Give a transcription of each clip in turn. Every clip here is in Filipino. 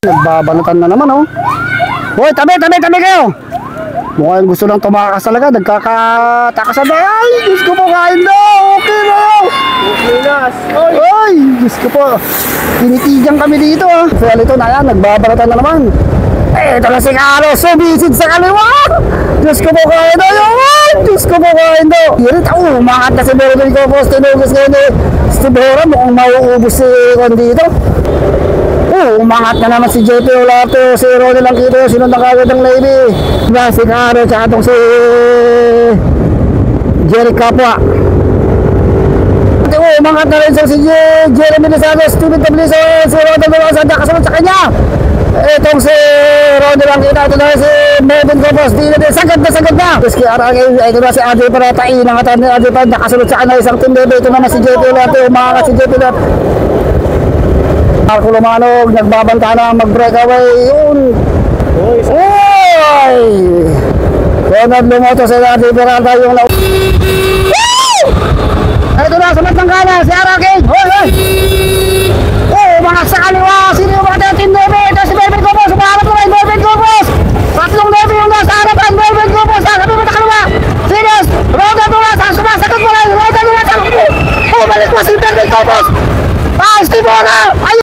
Nagbabalutan na naman, oh. Hoy, tabi kayo. Mukhang gusto lang tumakas talaga. Nagkakatakasan na. Ay, Diyos ko po, kain na. Okay na. Okay na. Ay, Diyos ko po. Tinitigan kami dito, ah. Kaya ito na yan, nagbabalatan na naman. Eh, ito na si Carlos. Sumisid sa kaliwa. Diyos ko po, kain na. Diyos ko po, kain na. Irit, umangat na si Bergen Copos. Tinugos ngayon eh. Stibora, mukhang mauubos si Con dito. Umangat na naman si JP Olato, si Ronnie lang kito, sinundan kagad ng Navy. Diba, si Caro, tsaka itong si Jerry Capua. Umangat na rin si Jeremy Lizardo, Steven Tabliso, si Ronnie Velosa, kasunod sa kanya. Itong si Ronnie lang kita, ito na si Melvin Copos, sagad na. Tapos kaya ito na si Adri Parata, inangatan ni Adri Parata, nakasunod sa kanya isang team level. Ito naman si JP Olato, umangat si JP Olato. Marco Lumanog, nagbabanta na mag-breakaway. Yun. Uy! Ronald Lumoto sa Dati Peralta yung na... Ito na, sa matangkana, si Araking. Hoy! Mga sa kaliwa. Sino yung mga team Nebe? Ito si Melvin Copos. Sumaharap naman, Melvin Copos. Tatlong Nebe yung nasa harapan. Melvin Copos. Sabi mo na kaliwa. Sinos, Ronald Lumoto. Sumasagot mo lang. Ronald Lumoto. Balik mo si Melvin Copos. Stibora! Ayun!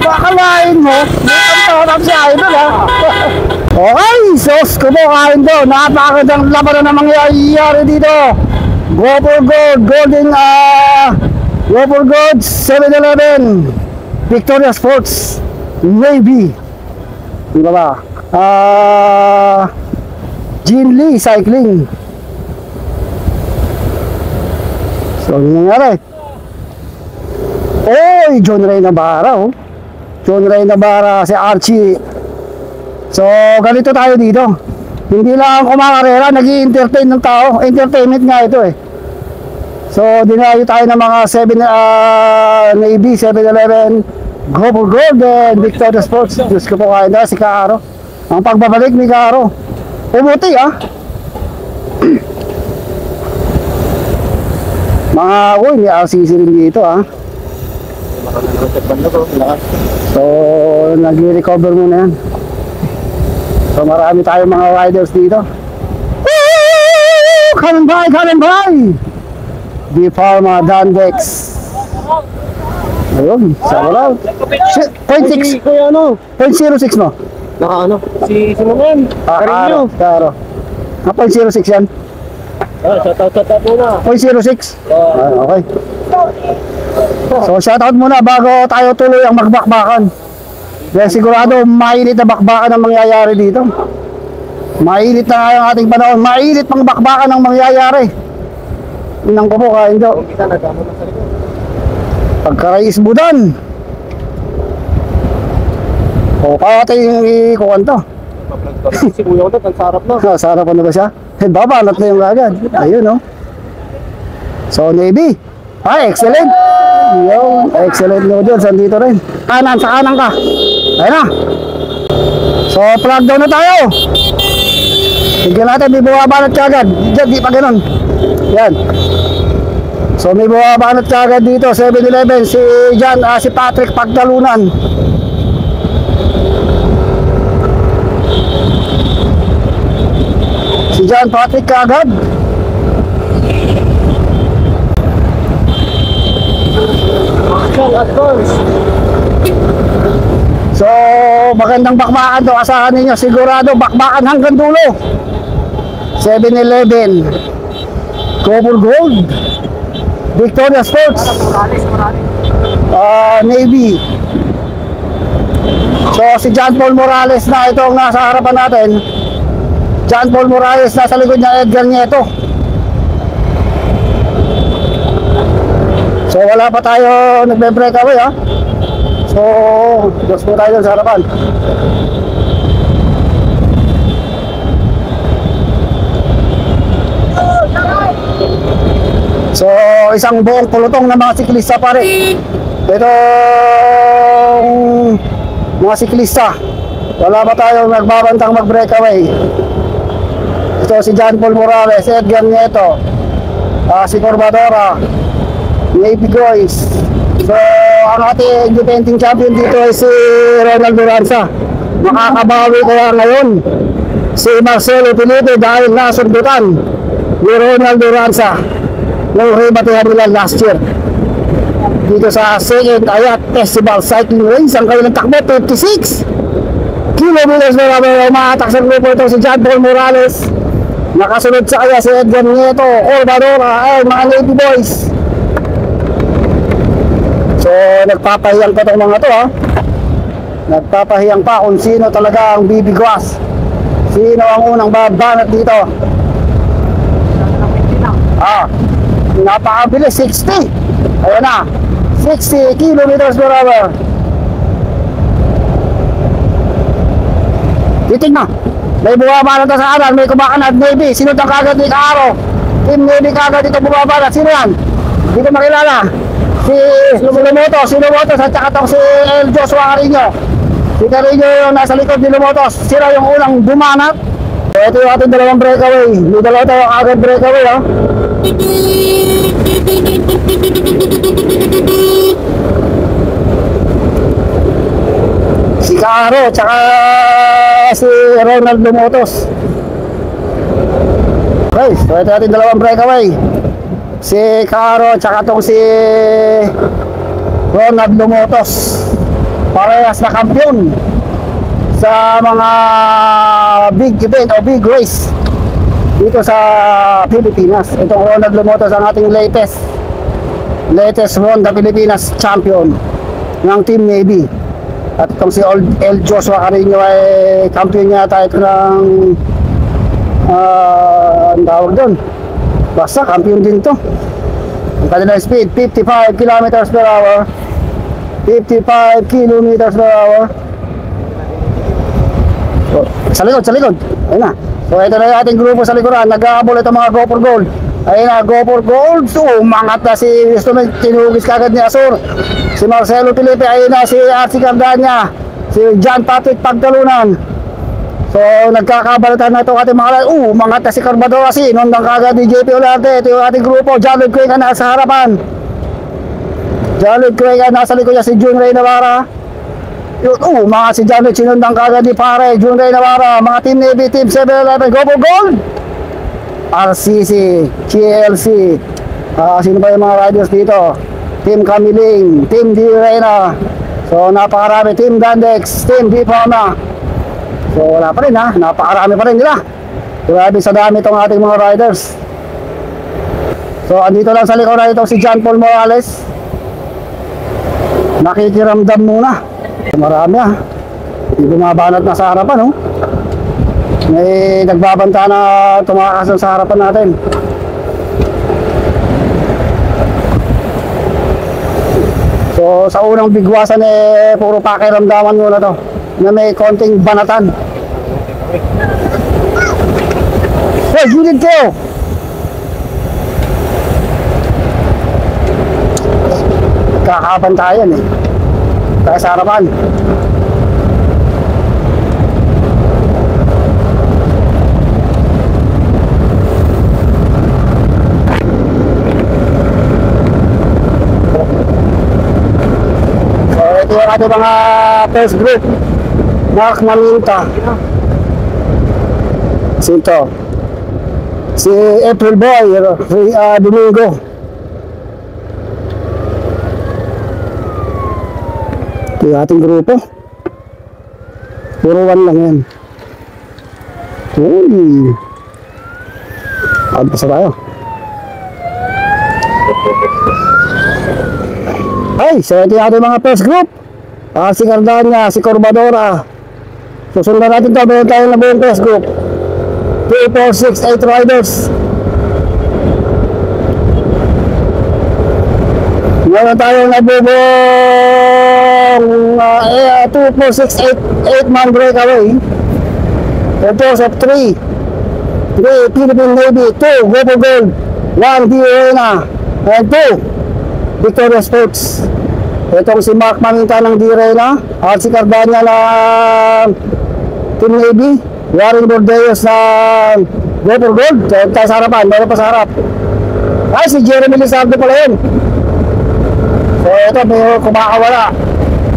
Pakalain mo, may siya idol ha. Okay, sos ko po kain doon. Napakagandang laban na mangyayari dito. Go for gold, go for gold, 7-Eleven, Victoria Sports, Navy. Diba ba? Jean Lee Cycling. So, ano nangyari? Oy, John Ray Navarra, oh. John Ray Navarra, si Archie. So, ganito tayo dito. Hindi lang kumakarera, nag-i-entertain ng tao. Entertainment nga ito eh. So, dinayo tayo ng mga 7 Navy, 7-Eleven, Global Golden, Victoria Sports. Diyos ko po kayo na, si Kaaro. Ang pagbabalik ni Kaaro. Umuti ah. Mga, uy, may RCC rin dito ah. So, nag-recover muna yan. So, marami tayong mga riders dito. Woo! Come by, come by! Di Pharma, Dandex. Ayun, sa wala. 0.6. Kuya ano? 0.06 no? Naka ano? Si Manuel. Carino. Karo. 0.06 yan. Shoutout muna. 0.06. Okay. So, shoutout muna bago tayo tuloy ang magbakbakan. Dahil sigurado, mainit na bakbakan ang mangyayari dito. Mainit na nga yung ating panahon. Mainit pang bakbakan ang mangyayari. Inang ko po, kain daw. Kita nagamo na sa likod. Pagkarais budan. O, kaya yung ikuhan to. Si Kuya Odot, ang sarap na. Sarap na ba siya? Babanat na yung agad. Ayun, no? So, Navy. Ay, excellent. Yo, excellent no dyan. Sandito rin. Kanan, sa kanan ka. Ayun na. So, plug down na tayo. Tignan natin, may buwabanat ka agad. Diyan, di pa ganun. Yan. So, may buwabanat ka agad dito. 7-Eleven. Si Jan, si Patrick Pagdalunan. Si John Patrick kaagad. So, magandang bakbakan to. Asahan ninyo, sigurado bakbakan hanggang dulo. 7-Eleven, Global Gold, Victoria Sports, Navy. So, si John Paul Morales na itong nasa harapan natin. John Paul Morales, nasa likod niya Edgar Nieto. So, wala pa tayo nagbe-break away ha. So, just po tayo sa harapan. So, isang buong pulutong ng mga siklista pare. Itong mga siklista, wala pa tayong nagbabantang mag-breakaway. Ito si John Paul Morales, Edgar Nieto, si Corbadora, Navy Boys. So, ang ating defending champion dito ay si Ronald Duranza. Makakabawi kaya ngayon si Marcelo Felipe dahil nasundutan ni Ronald Duranza nung rebatihan nila last year dito sa second Ayat Festival Cycling Race. Ang kanilang takbo 56 kilometers per hour. Umahatak sa grupo ito si John Paul Morales, nakasunod sa kanya si Edgar Nieto, Corbadora, ay mga Navy Boys. So nagpapahiyang pa itong mga to ha. Nagpapahiyang pa kung sino talaga ang bibigwas, sino ang unang babanat dito. Napakabilis, 60. Ayan na, 60 kilometers per hour. Titig na, may bumabanat na sa kanan, may kumakanad Navy. Sinod ang kagad ni Kaaro. Team Navy kagad dito bumabanat. Sino yan? Hindi ko makilala. Si Lumotos at saka itong si El Joshua Carino. Si Carino yung nasa likod ni Lumotos. Sila yung unang bumanat. So, ito yung ating dalawang breakaway. May dalawa tayo agad breakaway ha. Si Kaaro tsaka si Ronald Lumotos. Okay, so ito ating dalawang breakaway. Si Kaaro tsaka itong si Ronald Lumotos. Parehas na kampiyon sa mga big event o big race dito sa Pilipinas. Itong Ronald Lumotos ang ating latest Honda Pilipinas champion ng Team Navy. At itong si El Joshua Carino ay kampiyon niya tayo ng ang tawag doon, basta kampiyon din to. Ang kanilang speed 55 kilometers per hour. 55 kilometers per hour. So, sa likod ayun na. So So ito na yung ating grupo sa likuran. Nag-aabol ito mga go for gold. Ayun na, go for gold. So umangat na si Winston, tinugis kagad ni Asur. Si Marcelo Felipe, ayun na si Archie Cardania. Si John Patrick Pagtalunan. So nagkakabalatan na ito ating mga umangat na si Carbador kasi inundang kagad ni JP Olarte. Ito yung ating grupo. John Lloyd Cuenca na sa harapan. John Lloyd Cuenca nasa likod niya si Jun Ray Navarra. Yun, mga si John Lloyd sinundang kagad ni pare Jun Ray Navarra. Mga Team Navy, Team 7-Eleven, go for gold! RCC, GLC, sino ba yung mga riders dito? Team Camiling, Team D Reyna. So napakarami, Team Gandex, Team D Pharma. So wala pa rin ha, napakarami pa rin nila. Grabe sa dami itong ating mga riders. So andito lang sa likod na ito si John Paul Morales. Nakikiramdam muna. Marami ha, bumabanat na sa harapan, no? May nagbabanta na tumakas sa harapan natin. So sa unang bigwasan puro pakiramdaman muna to na may konting banatan. Hey, gilid kayo! Kakabantayan tayo sa harapan. Ito yung ating mga first group. Mark Maminta. Sinto. Si April Boy, Domingo. Ito yung ating grupo. Puro 1 lang yan. Uy. Agpasa tayo. Ay, so ito yung ating mga first group. Si Cardania, si Corbadora. Susundan natin ito, meron tayo na buong first group. 2, 4, 6, 8 riders. Meron tayo na buong 2, 4, 6, 8 man breakaway. Composed of 3 Philippine Navy, 2 Go for Gold, 1 D Arena, and 2 Victoria Sports. Itong si Mark Maminta ng D Arena, at si Cardania ng Team Navy, Warren Bordeos ng Go for Gold. Tayo sa harapan, meron pa sa harap. Ay, si Jeremy Lizardo pala yun. So ito, may kumakawala.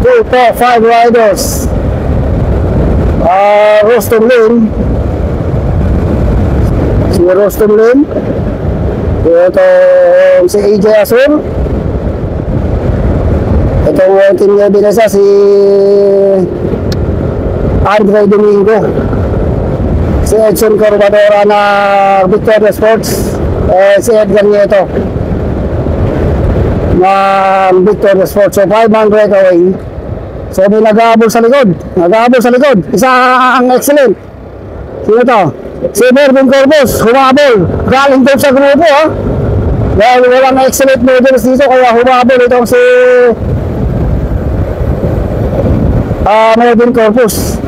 2, 4, 5 riders. Rostom Lane. Si Rostom Lane. Ito si AJ Asur. Itong team niya binasa si Andre Domingo. Si Edson Corbadora na Victoria Sports. Si Edgar Nieto na Victoria Sports. So 5-man breakaway. So may nag-aabol sa likod. Nag-aabol sa likod. Isa ang excellent. Sino to? Si Mervin Corpus. Humabol. Galing doon sa grupo ha. Dahil walang excellent models dito. Kaya humabol itong si Mervin Corpus.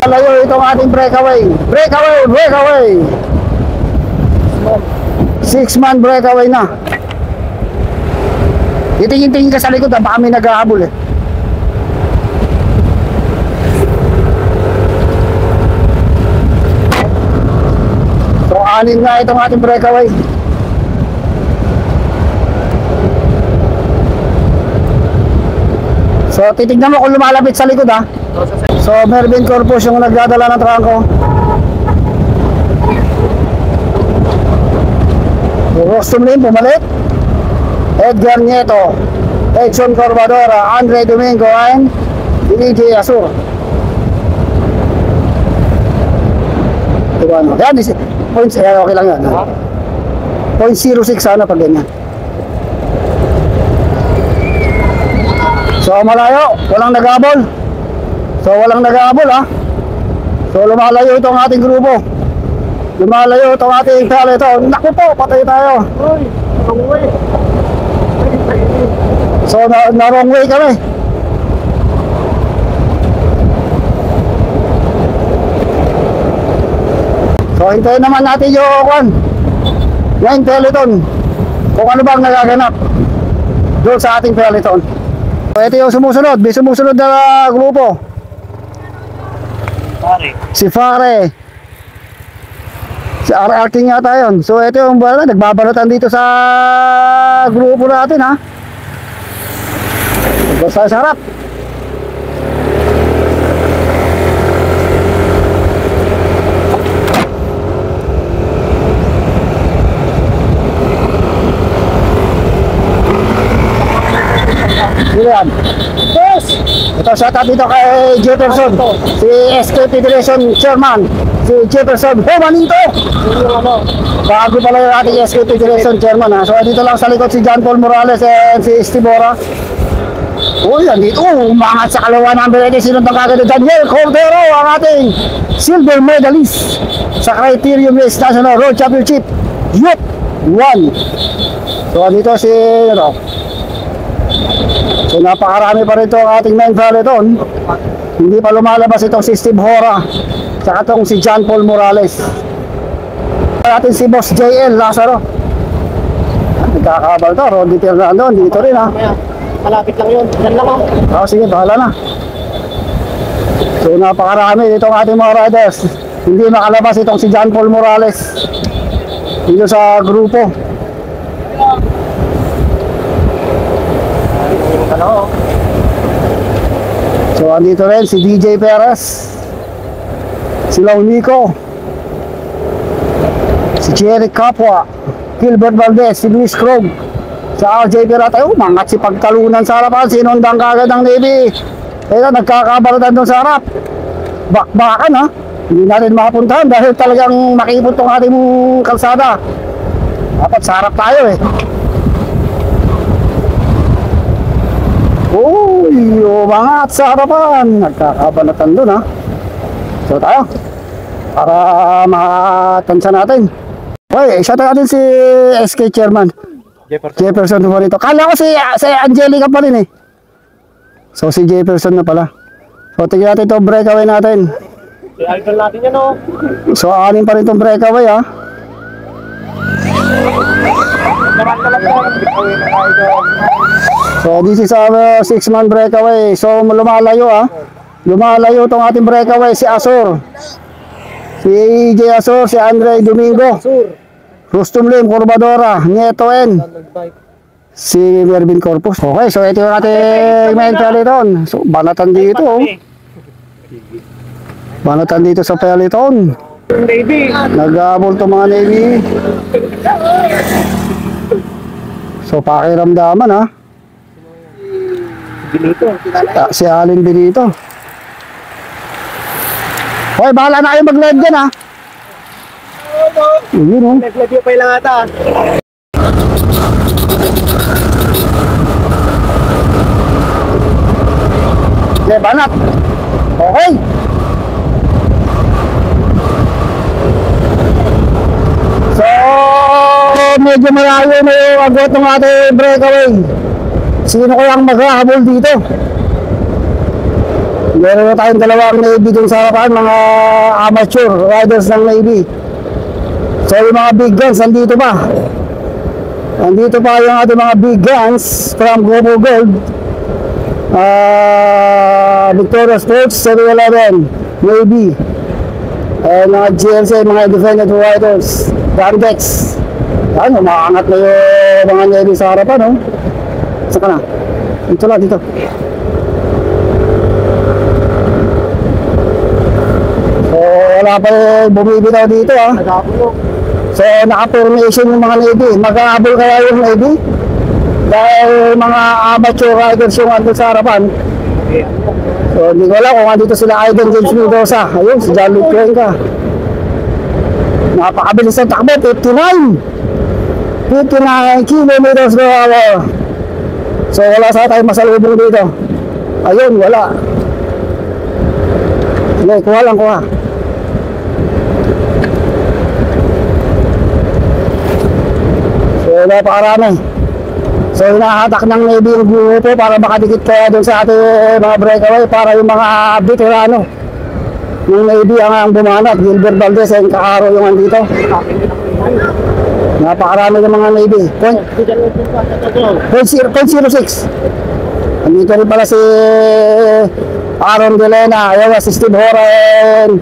Malayo itong ating breakaway. Breakaway! Breakaway! 6-man breakaway na. Titingin-tingin ka sa likod, baka may nag-ahabol eh. So, 6 na itong ating breakaway. So, titignan mo kung lumalapit sa likod ha. So, Mervin Corpus yung nagdadala ng trangko. Rostom Lane, bumalik. Edgar Nieto, Edson Corbadora, Andre Domingo, and AJ Asur. Diba ano? Yan, points, okay lang yan. 0.06 sana pag ganyan. So malayo, walang nag-abol. So walang nag-abol ha. So lumalayo itong ating grupo. Lumalayo itong ating pala ito. Naku po, patay tayo. So na wrong way kami. hintayin naman natin yung peloton. Kung ano bang nagaganap doon sa ating peloton. So, ito yung sumusunod. May sumusunod na grupo. Pare. Si Fare. Si RR King yata yun. So, ito yung nagbabalatan dito sa grupo natin, ha. Basta sarap. Sino yan? Boss! Ito, shout out dito kay Jefferson, si SK Federation Chairman, si Jefferson Homaninto. Bago pala yung ating SK Federation Chairman, ha. So dito lang sa likod si John Paul Morales and si Steve Ora. Uy, nandito, umangat sa kalawa number 8, sinundan kagad ni Daniel Cordero, ang ating silver medalist sa Criterium Race National Road Championship Youth 1. So dito si So napakarami pa rin ito ang ating main peloton. Hindi pa lumalabas itong si Steve Hora saka itong si John Paul Morales. Atin si Boss JL Lazaro. Nagkakabal to, Rodney Fernando dito rin, ha. Malapit lang yun. Yan lang ako. Sige, bahala na. So napakarami dito ang ating mga riders. Hindi makalabas itong si John Paul Morales dito sa grupo. So andito rin si DJ Perez, si Launico, si Jerry Capua, Gilbert Valdez, si Luis Krog, sa RJ Pirata. Mangat si pagtalunan sa harapan, sinundang kagad ng Navy. Ito, nagkakabaratan doon sa harap. Bakbakan, ha. Hindi natin makapuntahan dahil talagang makipot tong ating kalsada. Dapat sa harap tayo, eh. Uy, umangat sa harapan. Nagkakabanatan doon, ha. So tayo, para makatansa natin. Uy, shout out natin si SK Chairman Jefferson Juanito. Kala ko si Angelica pa rin, eh. So si Jefferson na pala. So tingnan natin itong breakaway natin. Si idol natin yan, oh. So anin pa rin itong breakaway, ha. So this is our 6-man breakaway. So lumalayo, ha. Lumalayo itong ating breakaway. Si Asor, si AJ Asor, si Andre Domingo, Rustum Lim, Corbadora, Nieto N, si Mervin Corpus. Okay, so ito yung ating main peloton. So banatan dito, oh. Banatan dito sa peloton. Navy. Nag-aabol itong mga Navy. So pakiramdaman, ha. Si Alin Benito. Hoy, bahala na kayo mag-live dyan, ha. Yun, oh. Nag-live pa lang ata. Okay, banat. Okay. So, medyo malayo na yung agot ng ating breakaway. Sino kayang maghahabol dito? Meron na tayong dalawang Navy dun sa harapan, mga amateur riders ng Navy. So yung mga big guns, nandito pa. Nandito pa yung ating mga big guns from Global Gold. Victoria Sports, 7-Eleven, Navy. Mga GLC, mga independent riders, Gandex. Yan, umaangat na yung mga Navy sa harapan, no? Saka na. Dito lang, dito. So, wala pa yung bumibitaw dito, ha. So, naka-formation yung mga Navy. Mag-aabol kaya yung Navy? Dahil mga amateur riders yung andun sa harapan. So, hindi ko alam kung andito sila Aiden James Mendoza. Ayun, si John Luke Cuenca. Napakabilis ang takbo, 59 kilometers per hour. So wala sa tayong masalubong dito. Ayun, wala. Sige, kuha lang, kuha. So napakarami. So hinahatak ng Navy yung grupo para makadikit kaya doon sa ating mga breakaway para yung mga veterano ng Navy ang bumanat. Gilbert Valdez ay kakaro yung andito. Napakarami ng mga Navy. Point 06. Andito rin pala si Aaron Delena, ayaw si Steve Horan,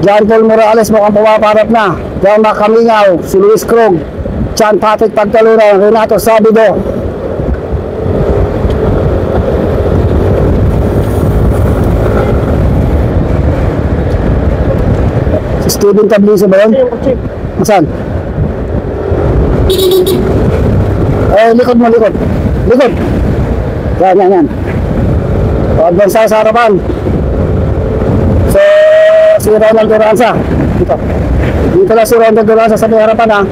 John Paul Morales mukhang pumaparap na, John Macamingaw, si Luis Krog, John Patrick Pagtalunan, Renato Sabido. Si Steven Tabliso ba yun? Saan? Likod mo, likod. Likod. Yan. O, advance sa harapan. So, si Ronald Duranza. Dito na si Ronald Duranza sa may harapan ha.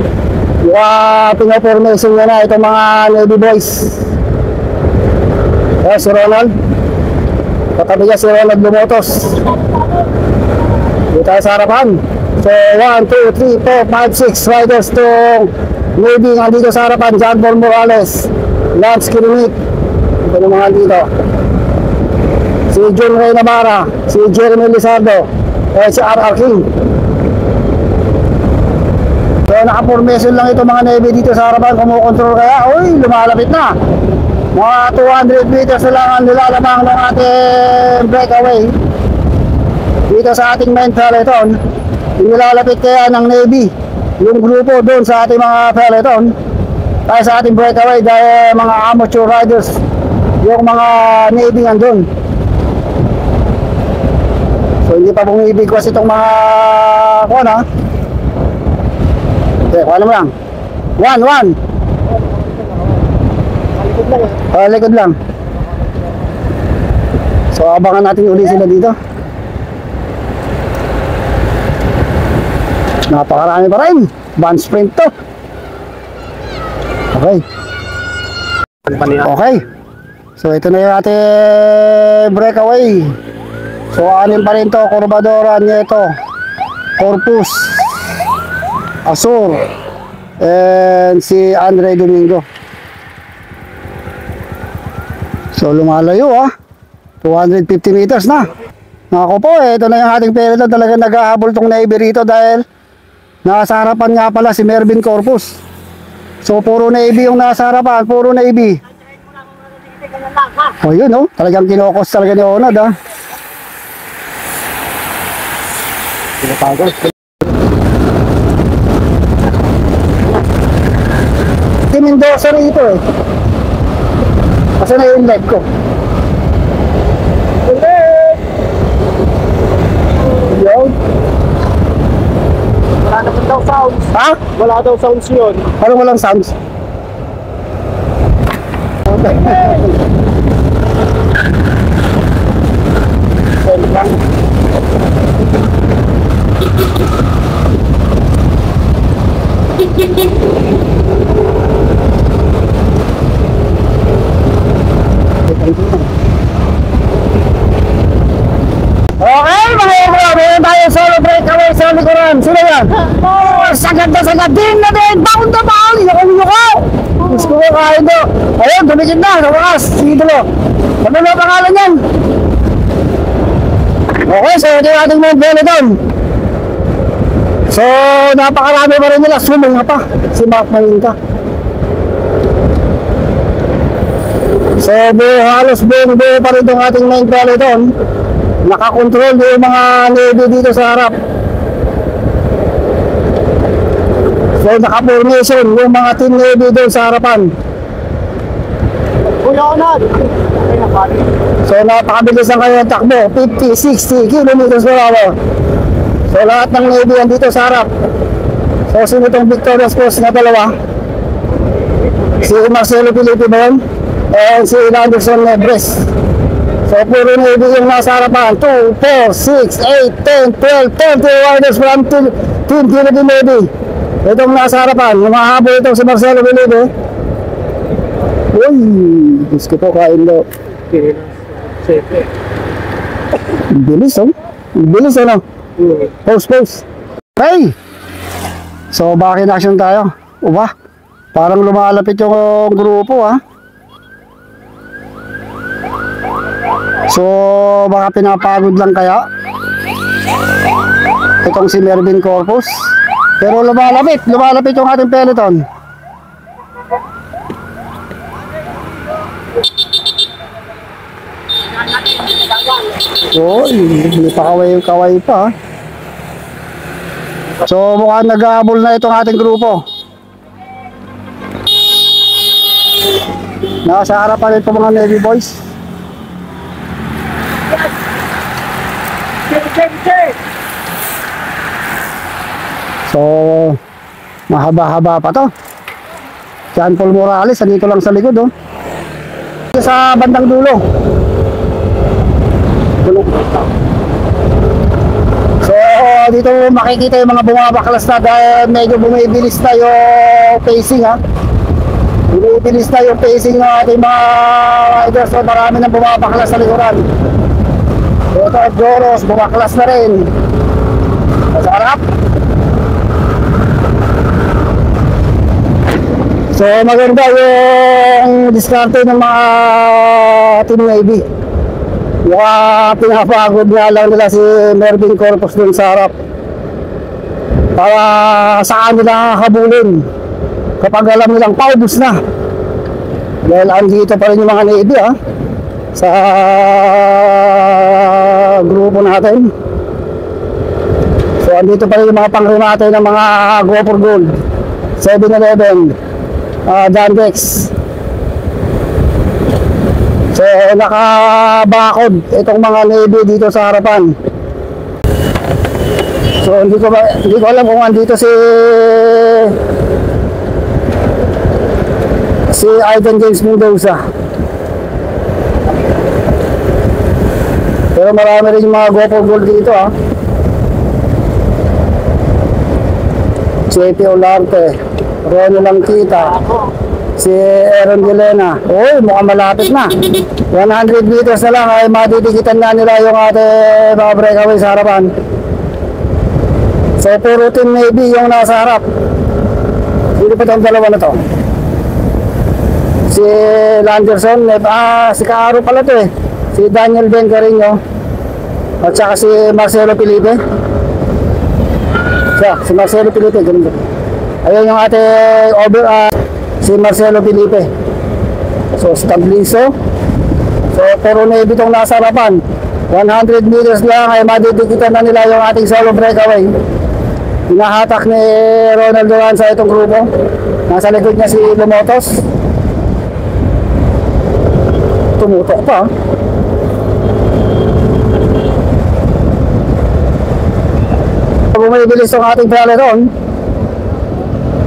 Pinaformation niya na itong mga Navy boys. Si Ronald. Katabi niya si Ronald Lumotos. Dito tayo sa harapan. So, 1, 2, 3, 4, 5, 6 riders itong Navy nga dito sa harapan. John Paul Morales, Lance Kirimik. Ito yung mga dito. Si John Ray Navarra, si Jeremy Lizardo, si R.R. King. So, naka-formation lang ito mga Navy dito sa harapan. Kumukontrol kaya, uy, lumalapit na. Mga 200 meters na lang ang nilalamang ng ating breakaway. Dito sa ating main peloton, nilalapit kaya ng Navy yung grupo doon sa ating mga peloton. Tayo sa ating breakaway dahil mga amateur riders yung mga Navy nandun. So hindi pa bumibigwas itong mga kuwan ha. Okay, kuwan mo lang. 1. Likod lang. So abangan natin uli sila dito. Napakarami pa rin. Band sprint to. Okay. Okay. So ito na yung ating breakaway. So anim pa rin to. Corbadora, Nieto, Corpus, Azur, and si Andre Domingo. So lumalayo ha. 250 meters na. Nako po, ito na yung ating peloton. Talagang nag-ahabol tong Navy rito dahil nasa harapan nga pala si Mervin Corpus. So puro Navy yung nasa harapan, puro Navy. O yun o, talagang kinokos talaga ni Onad ha. Si Mendoza rito eh. Kasi na yung leg ko. Yun. Wala naman daw sounds. Ha? Wala daw sounds yun. Parang walang sounds. Okay. Send lang. Okay, mga ibro, meron tayo solo breakaway sa likuran. Sino yan? Oh, sagad na sagad din na din. Bound na bound. Yuko. Gusto ko kain do. Ayun, dumikit na. Sa wakas, si Idolo. Ano na pangalan yan? Okay, so ito yung ating mga peloton. So, napakarami pa rin nila. Sumunga pa. Si Mark Malinka. So, halos buo pa rin itong ating main peloton. Nakakontrol yung mga Navy dito sa harap. So naka-formation yung mga team Navy doon sa harapan. Kuya Onad! So napakabilis ang kanyang takbo, 50-60 kilometers per hour. So lahat ng Navy dito sa harap. So sino itong Victorious Cross na dalawa? Si Marcelo Felipe ba yun? And si Anderson Nebres. So puro Navy yung nasa harapan. 2, 4, 6, 8, 10, 12, 20 riders from Team Philippine Navy. Itong nasa harapan. Humahabol itong si Marcelo Felipe. Uy, gusto ko kain daw. Bilis oh. Bilis ano? Post. Hey! So back in action tayo. Uba, parang lumalapit yung grupo ha. So baka pinapagod lang kaya. Itong si Mervin Corpus. Pero lumalapit yung ating peloton. Uy, hindi pa kaway pa. So mukhang nag-aabol na itong ating grupo. Nasa harapan ito mga Navy boys. So mahaba-haba pa to. John Paul Morales, andito lang sa likod oh. Sa bandang dulo. So dito makikita yung mga bumabaklas na dahil medyo bumibilis na yung pacing ha. Bumibilis na yung pacing ng ating mga riders. So marami nang bumabaklas sa likuran. So ito at Joros, bumaklas na rin. Sa harap. So maganda yung diskarte ng mga Team Navy. Pinapagod nga lang nila si Mervin Corpus dun sa harap para saan nila habulin kapag alam nilang paubos na, dahil andito pa rin yung mga Navy sa grupo natin. So andito pa rin yung mga pangrimate ng mga Go for Gold, 7-Eleven, Dandex. So nakabakod itong mga Navy dito sa harapan. So hindi ko alam kung andito si Ivan James Mendoza. Pero marami rin yung mga Go for Gold dito JP Olarte, Ronnie Langkita, si Aaron Gilena. Uy, mukhang malapit na. 100 meters na lang ay maditikitan na nila yung ating mga breakaway sa harapan. So puro Team Navy yung nasa harap. Sino pa itong dalawa na to? Si Landerson, si Kaaro pala to eh. Si Daniel Ben Carino at saka si Marcelo Felipe. Si Marcelo Felipe, ganun. Ayun yung ating si Marcelo Felipe. So Stabliso. So puro Navy itong nasa harapan. 100 meters lang ay maditikitan na nila yung ating solo breakaway. Hinahatak ni Ronald Duran sa itong grupo. Nasa likod niya si Lumotos. Tumutok pa. Bumibilis yung ating peloton.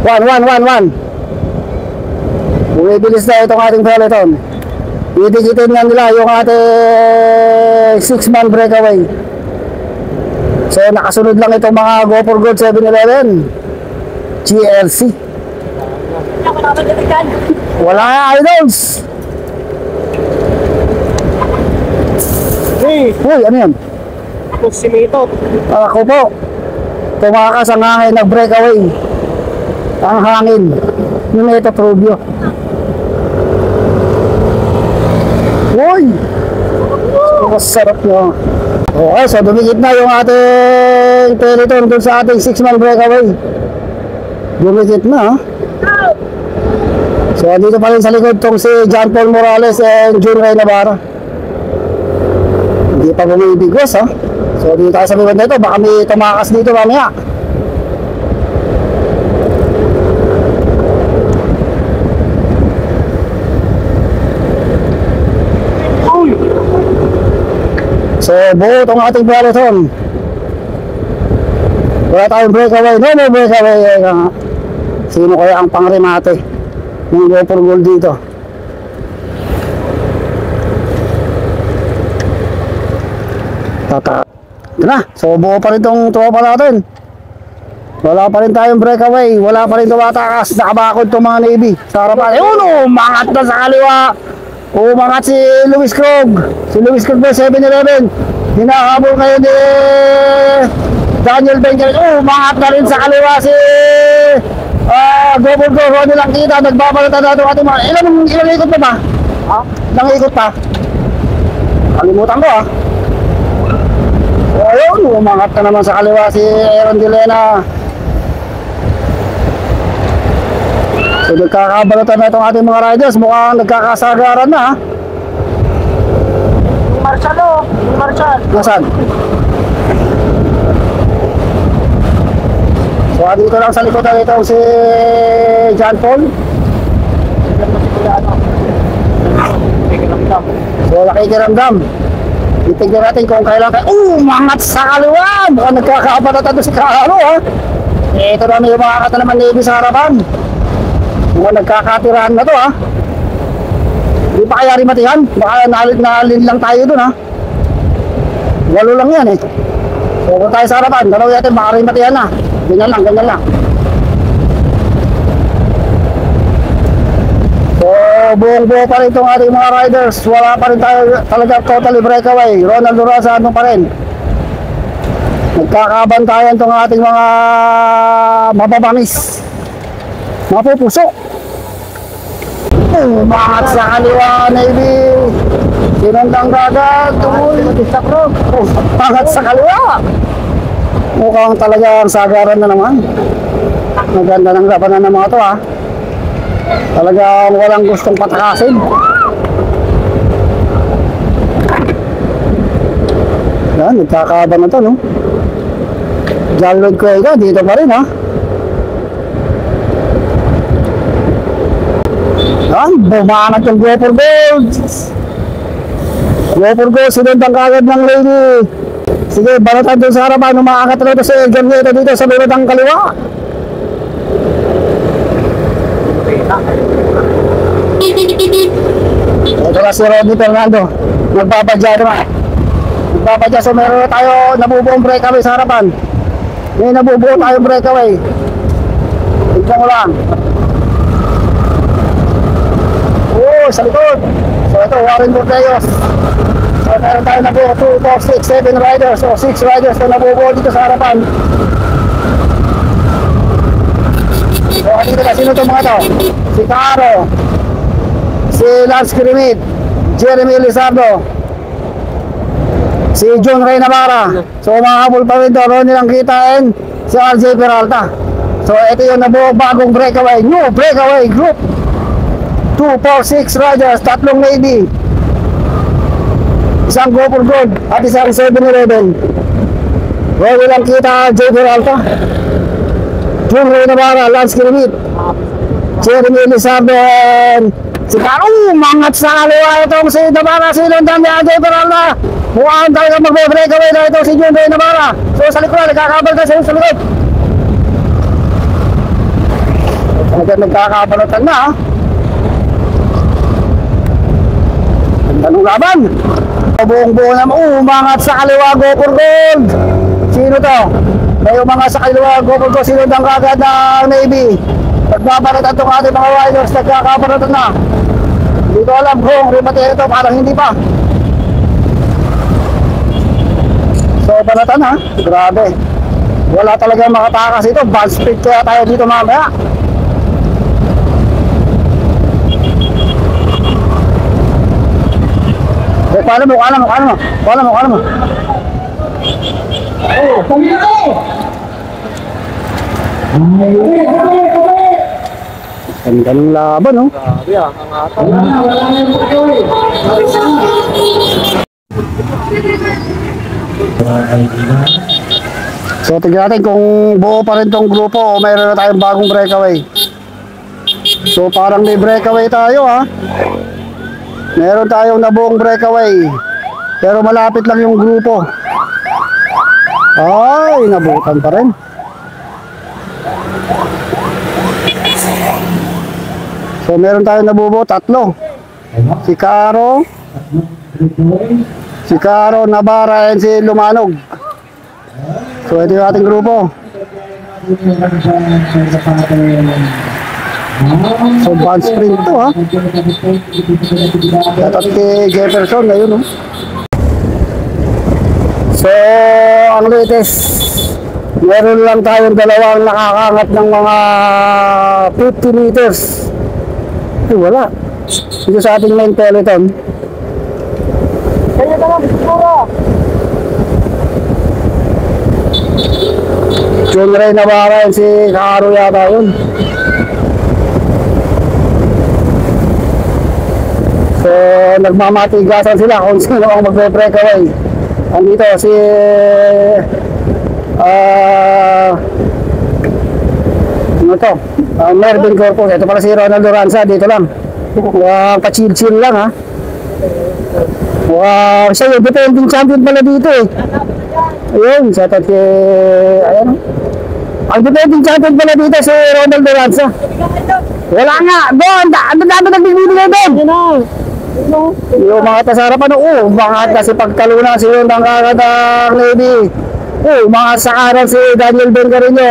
1. Bumibilis na itong ating peloton. Didikitin nga nila yung ating 6-man breakaway. So nakasunod lang itong mga Go for Gold 7-Eleven, GLC. Wala nga idols. Hey, Uy, ano yan? ako si Mito. Ako po, tumakas ang hangin, nag-breakaway. Ang hangin ni Neto Trubio. Uy! Masarap nyo. Okay, so dumikit na yung ating peloton dun sa ating 6-man breakaway. Dumikit na So dito pa rin sa likod tong si John Paul Morales and Jun Ray Navarra. Hindi pa bumibigos So dito tayo sa likod na ito, baka may tumakas dito mamaya. So buo itong ating peloton. Wala tayong breakaway, no breakaway. Sino kaya ang pangrimate ng Go for Gold dito? Ito na, so buo pa rin itong tropa natin. Wala pa rin tayong breakaway, wala pa rin tumatakas. Nakabakod itong mga Navy sa harapan. Umangat na sa kaliwa. Umangat si Luis Krog. Si Luis Krog by 7-Eleven. Hinahabol ngayon ni Daniel Benjamin. Umangat na rin sa kaliwa si Go for Gold. Ronnie Langkita. Nagbabalatan na ito ating mga. Ilang ikot pa ba? Ilang ikot pa? Kalimutan ko ayun, umangat na naman sa kaliwa si Aaron Dilena. So nagkakabalatan na itong ating mga riders. Mukhang nagkakasagaran na ha. Yung Marshall o. Yung Marshall. Nasaan? So dito lang sa likod na itong si John Paul. So nakikiramdam. Itignan natin kung kailan kayo. Umangat sa kaliwa! Mukhang nagkakabalatan doon si Carlo ha. Ito na may umangat na naman Navy sa harapan. Mukhang nagkakatirahan na to ha. Hindi pa kaya rin matihan. Baka nalin lang tayo dun ha. 8 lang yan eh. So kung tayo sa harapan, dalawa natin baka rin matihan na. Ganyan lang, ganyan lang. So buong-buo pa rin itong ating mga riders. Wala pa rin tayo talaga totally breakaway. Ronald Duraza ano pa rin. Nagkakabantayan itong ating mga mababamis. Mapupusok. Umangat sa kaliwa, Navy. Sinundang dagat. Umangat sa kaliwa. Mukhang talagang sagaran na naman. Maganda ng labanan ng mga to ha. Talagang walang gustong patakasin. Yan, nagkakaban na to no. John Lloyd Cuelga, dito pa rin ha. Yan, bumanat yung Go for Gold. Go for Gold, sinundang kagad ng lady. Sige, balatan doon sa harapan. Umaangat na ito si Edgar Nieto dito sa lulutang kaliwa. Ito na si Rodney Fernando. Nagbapadya naman. Nagbapadya. So meron na tayo nabubuong breakaway sa harapan. May nabubuo tayong breakaway. Tignan mo lang. Oh, sa likod. So ito, Warren Bordeos. So meron tayo nabuo 2, 4, 6, 7 riders. So 6 riders na nabubuo dito sa harapan. So dito na, sino itong mga to? Si Caro, si Lance Kirimit, Jeremy Lizardo, si John Ray Navarra. So umahabol pa rin doon, Ronnie Langkitain, si RJ Peralta. So ito yung nabuo bagong breakaway, new breakaway group. 2, 4, 6 riders, 3 Navy, isang Go for Gold at isang 7-11. Ronnie Langkitain, RJ Peralta, John Ray Navarra, Lance Kirimit, Jeremy Lizardo, si Caro. Umangat sa kaliwa itong si Navarra, si London ni RJ Peralta. Mukhang talaga magbe-breakaway na itong si John Ray Navarra. So sa likod, nagkakabal ka sa likod. Nagkakabalatan na ha. Anong laban? Buong-buo naman. Umangat sa kaliwa, Go for Gold. Sino to? May umangat sa kaliwa, Go for Gold. Sinundang kagad ng Navy. Nagbabalatan itong ating mga riders. Nagkakabalatan na. Hindi ko alam kung rematay ito. Parang hindi pa. So balatan ha. Grabe. Wala talagang makatakas ito. Bad speed kaya tayo dito mamaya. Paano mo? Oh, pamilya! Ganda ng laban, no? Grabe ah, ang ata. So, tignan natin kung buo pa rin tong grupo o mayroon na tayong bagong breakaway. So, parang may breakaway tayo, ha? Meron tayong nabuong breakaway. Pero malapit lang yung grupo. Ay, nabutan pa rin. So meron tayong nabubuo, 3. Si Caro, Navarra, and si Lumanog. So ito yung ating grupo. So bad sprint to ha. Dapat kay Jefferson na yun. So ang latest, meron lang tayong dalawang nakakangat ng mga 50 meters. Ay, wala. Dito sa ating main peloton. Kaya naman, siguro. John Ray Navarra yun, si Karo yata yun. So, nagmamatigasan sila kung sino ang magbe-breakaway. Andito si ano to? Mervin Corpus. Ito pala si Ronald Duranza. Dito lang. Pa-chill-chill lang ha. Wow, siya yung defending champion pala dito eh. Ayun, sa tat ayan. Ang defending champion pala dito si Ronald Duranza. Wala nga, doon, ang dami nagbibigay doon. Yung mga tasarapan, mga kasi pagkaluna si Ron ng kakatang lady. Mga sakaran si Daniel Bencarino.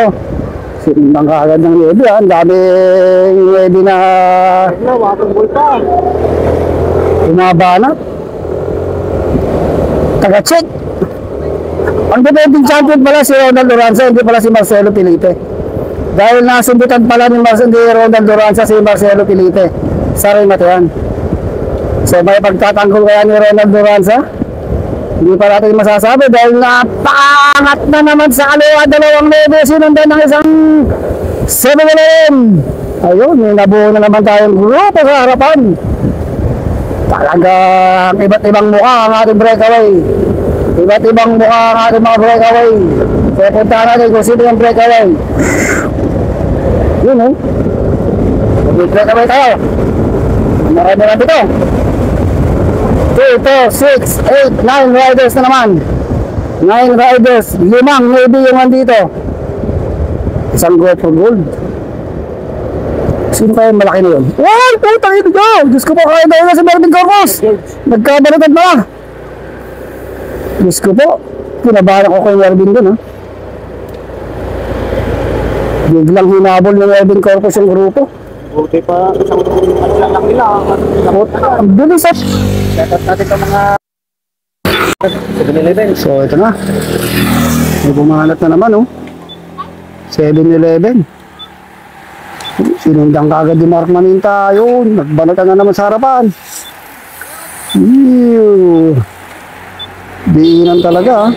Sinang kagad ng lady, ang daming lady na umabanat. Taga-check. Ang defending champion pala si Ronald Duranza, hindi pala si Marcelo Felipe. Dahil nasundutan pala ni Ronald Duranza si Marcelo Felipe sa remate yan. So may pagtatanggol kaya ni Ronald Duranza? Hindi pa natin masasabi dahil napakangat na naman sa kaliwa, dalawang lebe sinundan ng isang 7-11. Ayun, may nabuo na naman tayong grupo sa harapan. Talagang iba't ibang mukha ang ating breakaway. Iba't ibang mukha ang ating mga breakaway. Kaya punta natin kung sino yung breakaway. Yun breakaway tayo. Marami natin ito. 2, 4, 6, 8, 9 riders na naman. 9 riders, 5 maybe yung nandito. Isang gold for gold. Sino kaya malaki na yun? Wow! Putang ito dyan! Diyos ko po, kaya daw na si Mervin Corpus! Nagkabaratad na! Diyos ko po, kinabahan ako kay Mervin dun ha. Biglang hinabol ni Mervin Corpus yung grupo. Buti pa isang lang nila. Ang bilis at Shoutout natin sa mga 7-Eleven. so ito na. May bumanat na naman 7-Eleven. Sinundang kagad ni Mark Maninta. Yun, nagbanatan na naman sa harapan. Diinan talaga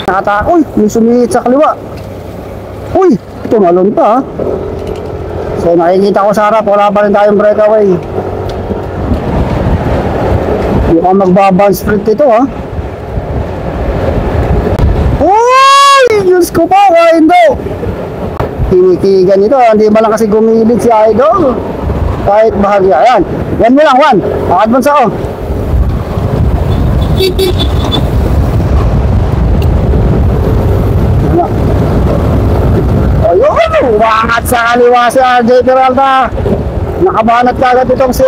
Nakataka. Uy, may sumihit sa kaliwa. Uy, tumalon pa So nakikita ko sa harap, wala pa rin tayong breakaway. Mukhang magbabounce sprint ito Uy! Diyos ko po, Idol! Tinikigan ito, hindi ba lang kasi gumilid si Idol? Kahit bahagya. Ayan, yan mo lang, Juan. Akad sa Ayun! Umangat sa kaliwa si RJ Peralta. Nakabanat kagad itong si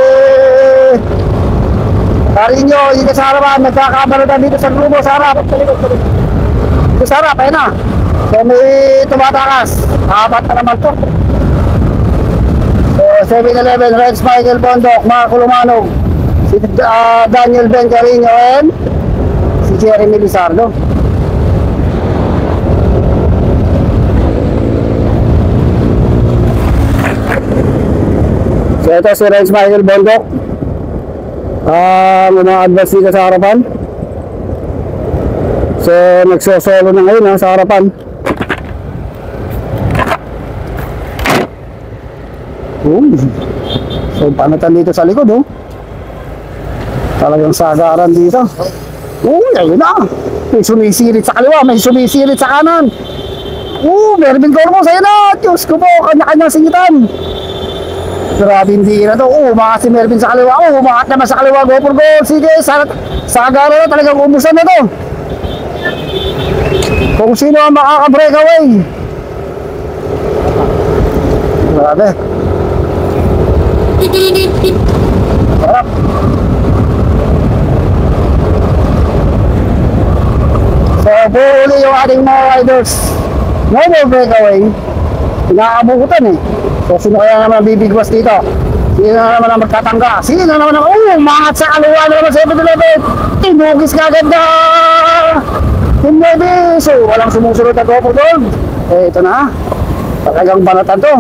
Carino, dito sa harapan, nagkakabalutan dito sa grupo, sa harap. Dito sa harap, ayun na. So may tumatakas. Apat na naman to. So 7-Eleven, Reds Michael Bondok, Marco Lumanog, si Daniel Bencarino, and si Jeremy Lizardo. So ito si Reds Michael Bondok. Uma-advance dito sa harapan. So nagsosolo na ngayon sa harapan. So panatan dito sa likod Talagang sagaran dito. Ayun na. May sumisirit sa kaliwa, may sumisirit sa kanan. Mervin Corpus, ayun na. Diyos ko po, kanya-kanya singitan. Grabe hindi na to. Mga si Mervin sa kaliwa. Umakat naman sa kaliwa. Go for goal. Sige, sagara na. Talagang umusan na to. Kung sino ang makaka-breakaway. Grabe. Harap. So, puli yung ating mga riders. No more breakaway. Inaabukutan So, sino kaya naman bibigwas dito? Sino na naman ang magtatangga? Sino na naman ang umangat sa kaliwa na naman sa 7-Eleven? Tinugis ka agad na Team Navy. So, walang sumusunod na go for gold. Ito na. Talagang banatan to.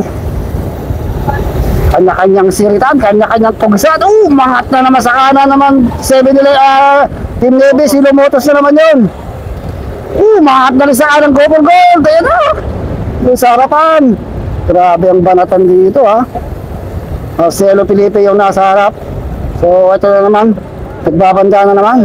Kanya-kanyang siritan, kanya-kanyang tugsan. Umangat na naman sa kanan naman 7-Eleven. Team Navy, si Lumotos na naman yun. Mahat na rin sa anong Copper Gold. Ayan na. Yung sa harapan. Grabe ang banatan dito ha. Cielo Felipe yung nasa harap. So ito na naman. Nagbabanda na naman.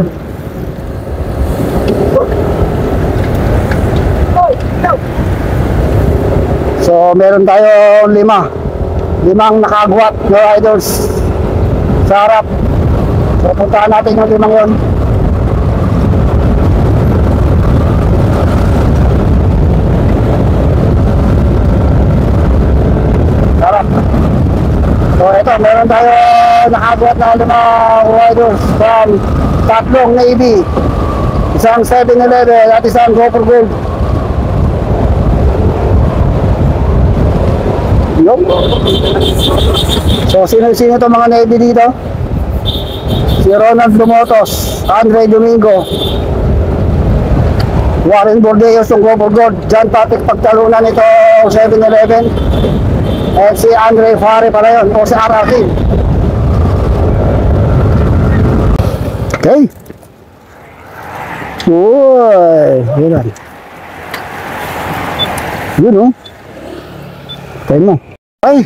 So meron tayo limang nakagwat na riders sa harap. So puntaan natin yung limang yun. Harap. So ito, meron tayo nakagwat na limang riders from tatlong Navy, isang 7-Eleven at isang Copper Gold. Yup. So sino-sino itong mga Navy dito? Si Ronald Lumotos, Andre Domingo, Warren Bordeos yung Copper Gold, John Patrick Pagtalunan ito 7-Eleven, at si Andre Fare pala yun, o si Arakin. Okay. Uy, yun. Yun o. Tayo mo. Ay,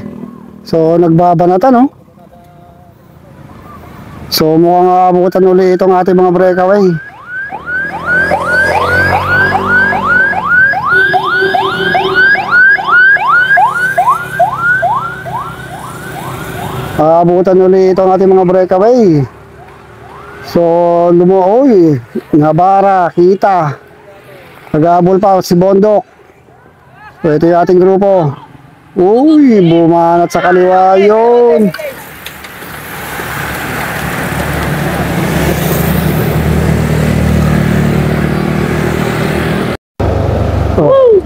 so nagbabanatan no. So mukhang abutan ulit itong ating mga breakaway. Abutan ulit itong ating mga breakaway. So lumuoy, Nabara, Kita, nag-aabol pa si Bondok. So ito yung ating grupo. Uy, bumanat sa kaliwa yun. Oh.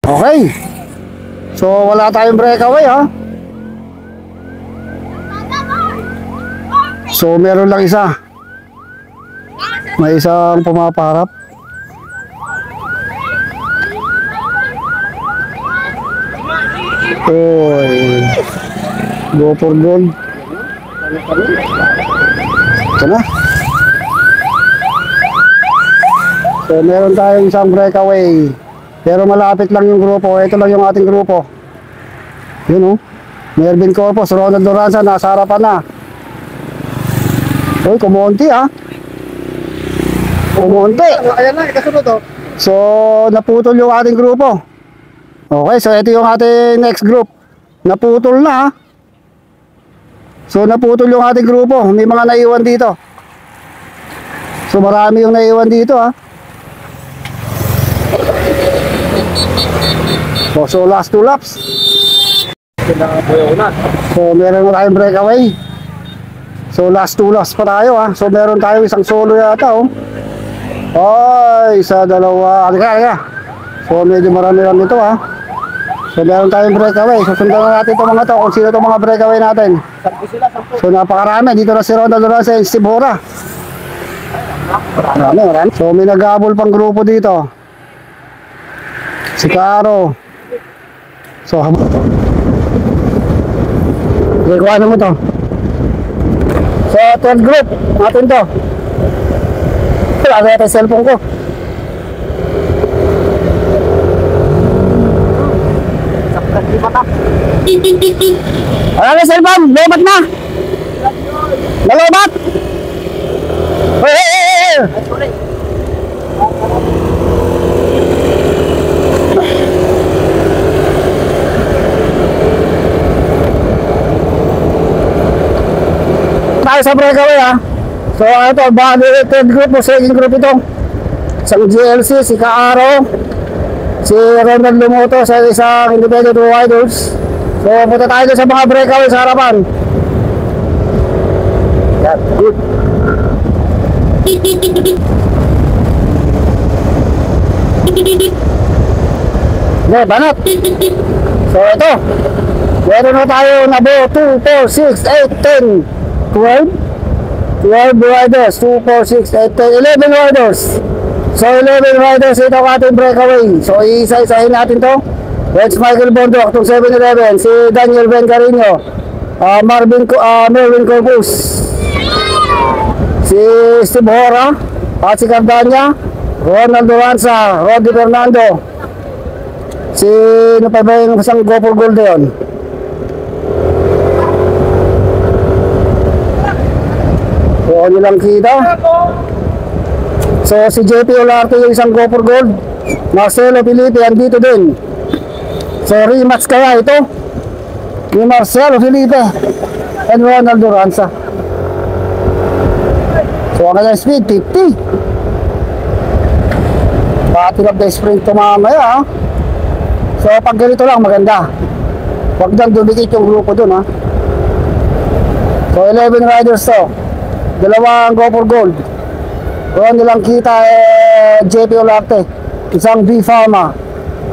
Okay. So wala tayong breakaway ha. So meron lang isa. May isang pumaparap. Oy. Go for gold. Ito na. So meron tayong isang breakaway. Pero malapit lang yung grupo. Ito lang yung ating grupo. Yun o. Mervin Corpus, Ronald Doranza, nasa harapan na. Uy, kumonti ha. Kumonti. Ayan na, kasunod o. So naputol yung ating grupo. Okay, so ito yung ating next group. Naputol na ha. So naputol yung ating grupo. May mga naiwan dito. So marami yung naiwan dito ha. So last 2 laps. So meron na tayong breakaway. So last 2 laps pa tayo ha. So meron tayong isang solo yata oh. Ay, isa, dalawa. Alika. So medyo marami lang dito ha. So meron tayong breakaway. So sundan na natin itong mga to. Kung sino itong mga breakaway natin. So napakarami. Dito na si Ronald Lorenzo and Steve Hora. Marami. So may nag-aabol pang grupo dito. Si Caro. So okay, kuha mo to. So third group natin to. Wala na yung cellphone ko. Wala na yung cellphone. Lobat na. Nalobat. Tayo sa breakaway ha. So ito, bago third group o second group ito. Isang GLC, si Kaaro, si Ronald Lumoto sa isang independent riders. So punta tayo sa mga breakaway sa harapan. Yan, good. Okay, banat. So ito, meron na tayo nabo 2, 4, 6, 8, 10, 12 riders, 2, 4, 6, 8, 10, 11 riders. So 11 riders ito ang ating breakaway. So isa-isahin natin to. Rex Michael Bondok, itong 7-Eleven, si Daniel Ben Carino, Mervin Corpus, si si Steve Hora, Patsy Cardania, Ronald Duranza, Roddy Fernando. Sino pa ba yung isang go for gold yun? So, nyo lang kita. So, si JP Olarte yung isang go for gold. Marcelo Felipe, andito din. So, rematch kaya ito ni Marcelo Felipe and Ronald Duranza. So, ang kanyang speed, 50. Batting up the sprint to mamaya, ha? So, pag ganito lang, maganda. Huwag nang dumikit yung grupo dun, ha? So, 11 riders to. Dalawang go for gold. Ron nilang kita, JP Olarte. Isang B Pharma.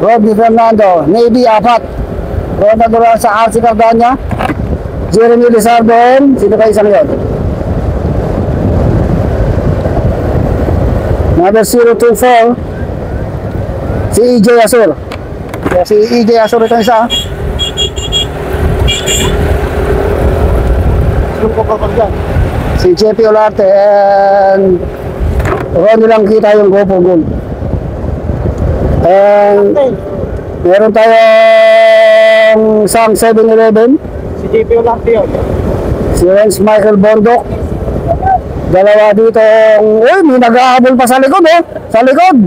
Rodney Fernando. Navy, 4. Ronald Duranza, RC Cardania. Jeremy Lizardo. Sino kayo isang yun? Number 024. Si EJ Asur. Si EJ Asur ito isa. Si JP Olarte and Ron nilang kita yung go for gold. And meron tayong isang 7-Eleven. Si JP Olarte yun. Si Renz Michael Bondok. Dalawa dito. Uy, may nag-aabol pa sa likod, oh. Sa likod.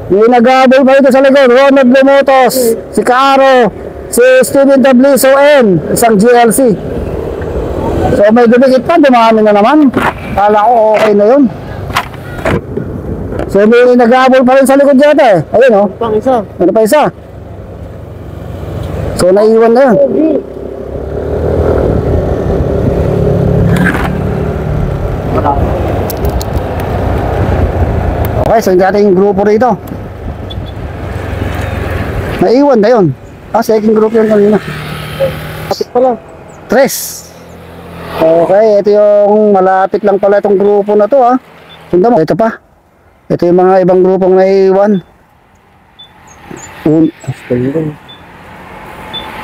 May nag-aabol pa dito sa likod. Ronald Lumotos. Si Caro. Si Steven Tabliso N. Isang GLC. So may dumikit pa. Dumami na naman. Kala ko okay na yun. So may nag-aabol pa rin sa likod dito, eh. Ayun, oh. Pang isa. Ano pa isa? So naiwan na yun. Okay, so hindi natin yung grupo rito. Naiwan na yun. Second group yun kanina. Kapit pala. 3. Okay, ito yung malapit lang pala itong grupo na to, ha. Sundan mo, ito pa. Ito yung mga ibang grupong naiwan.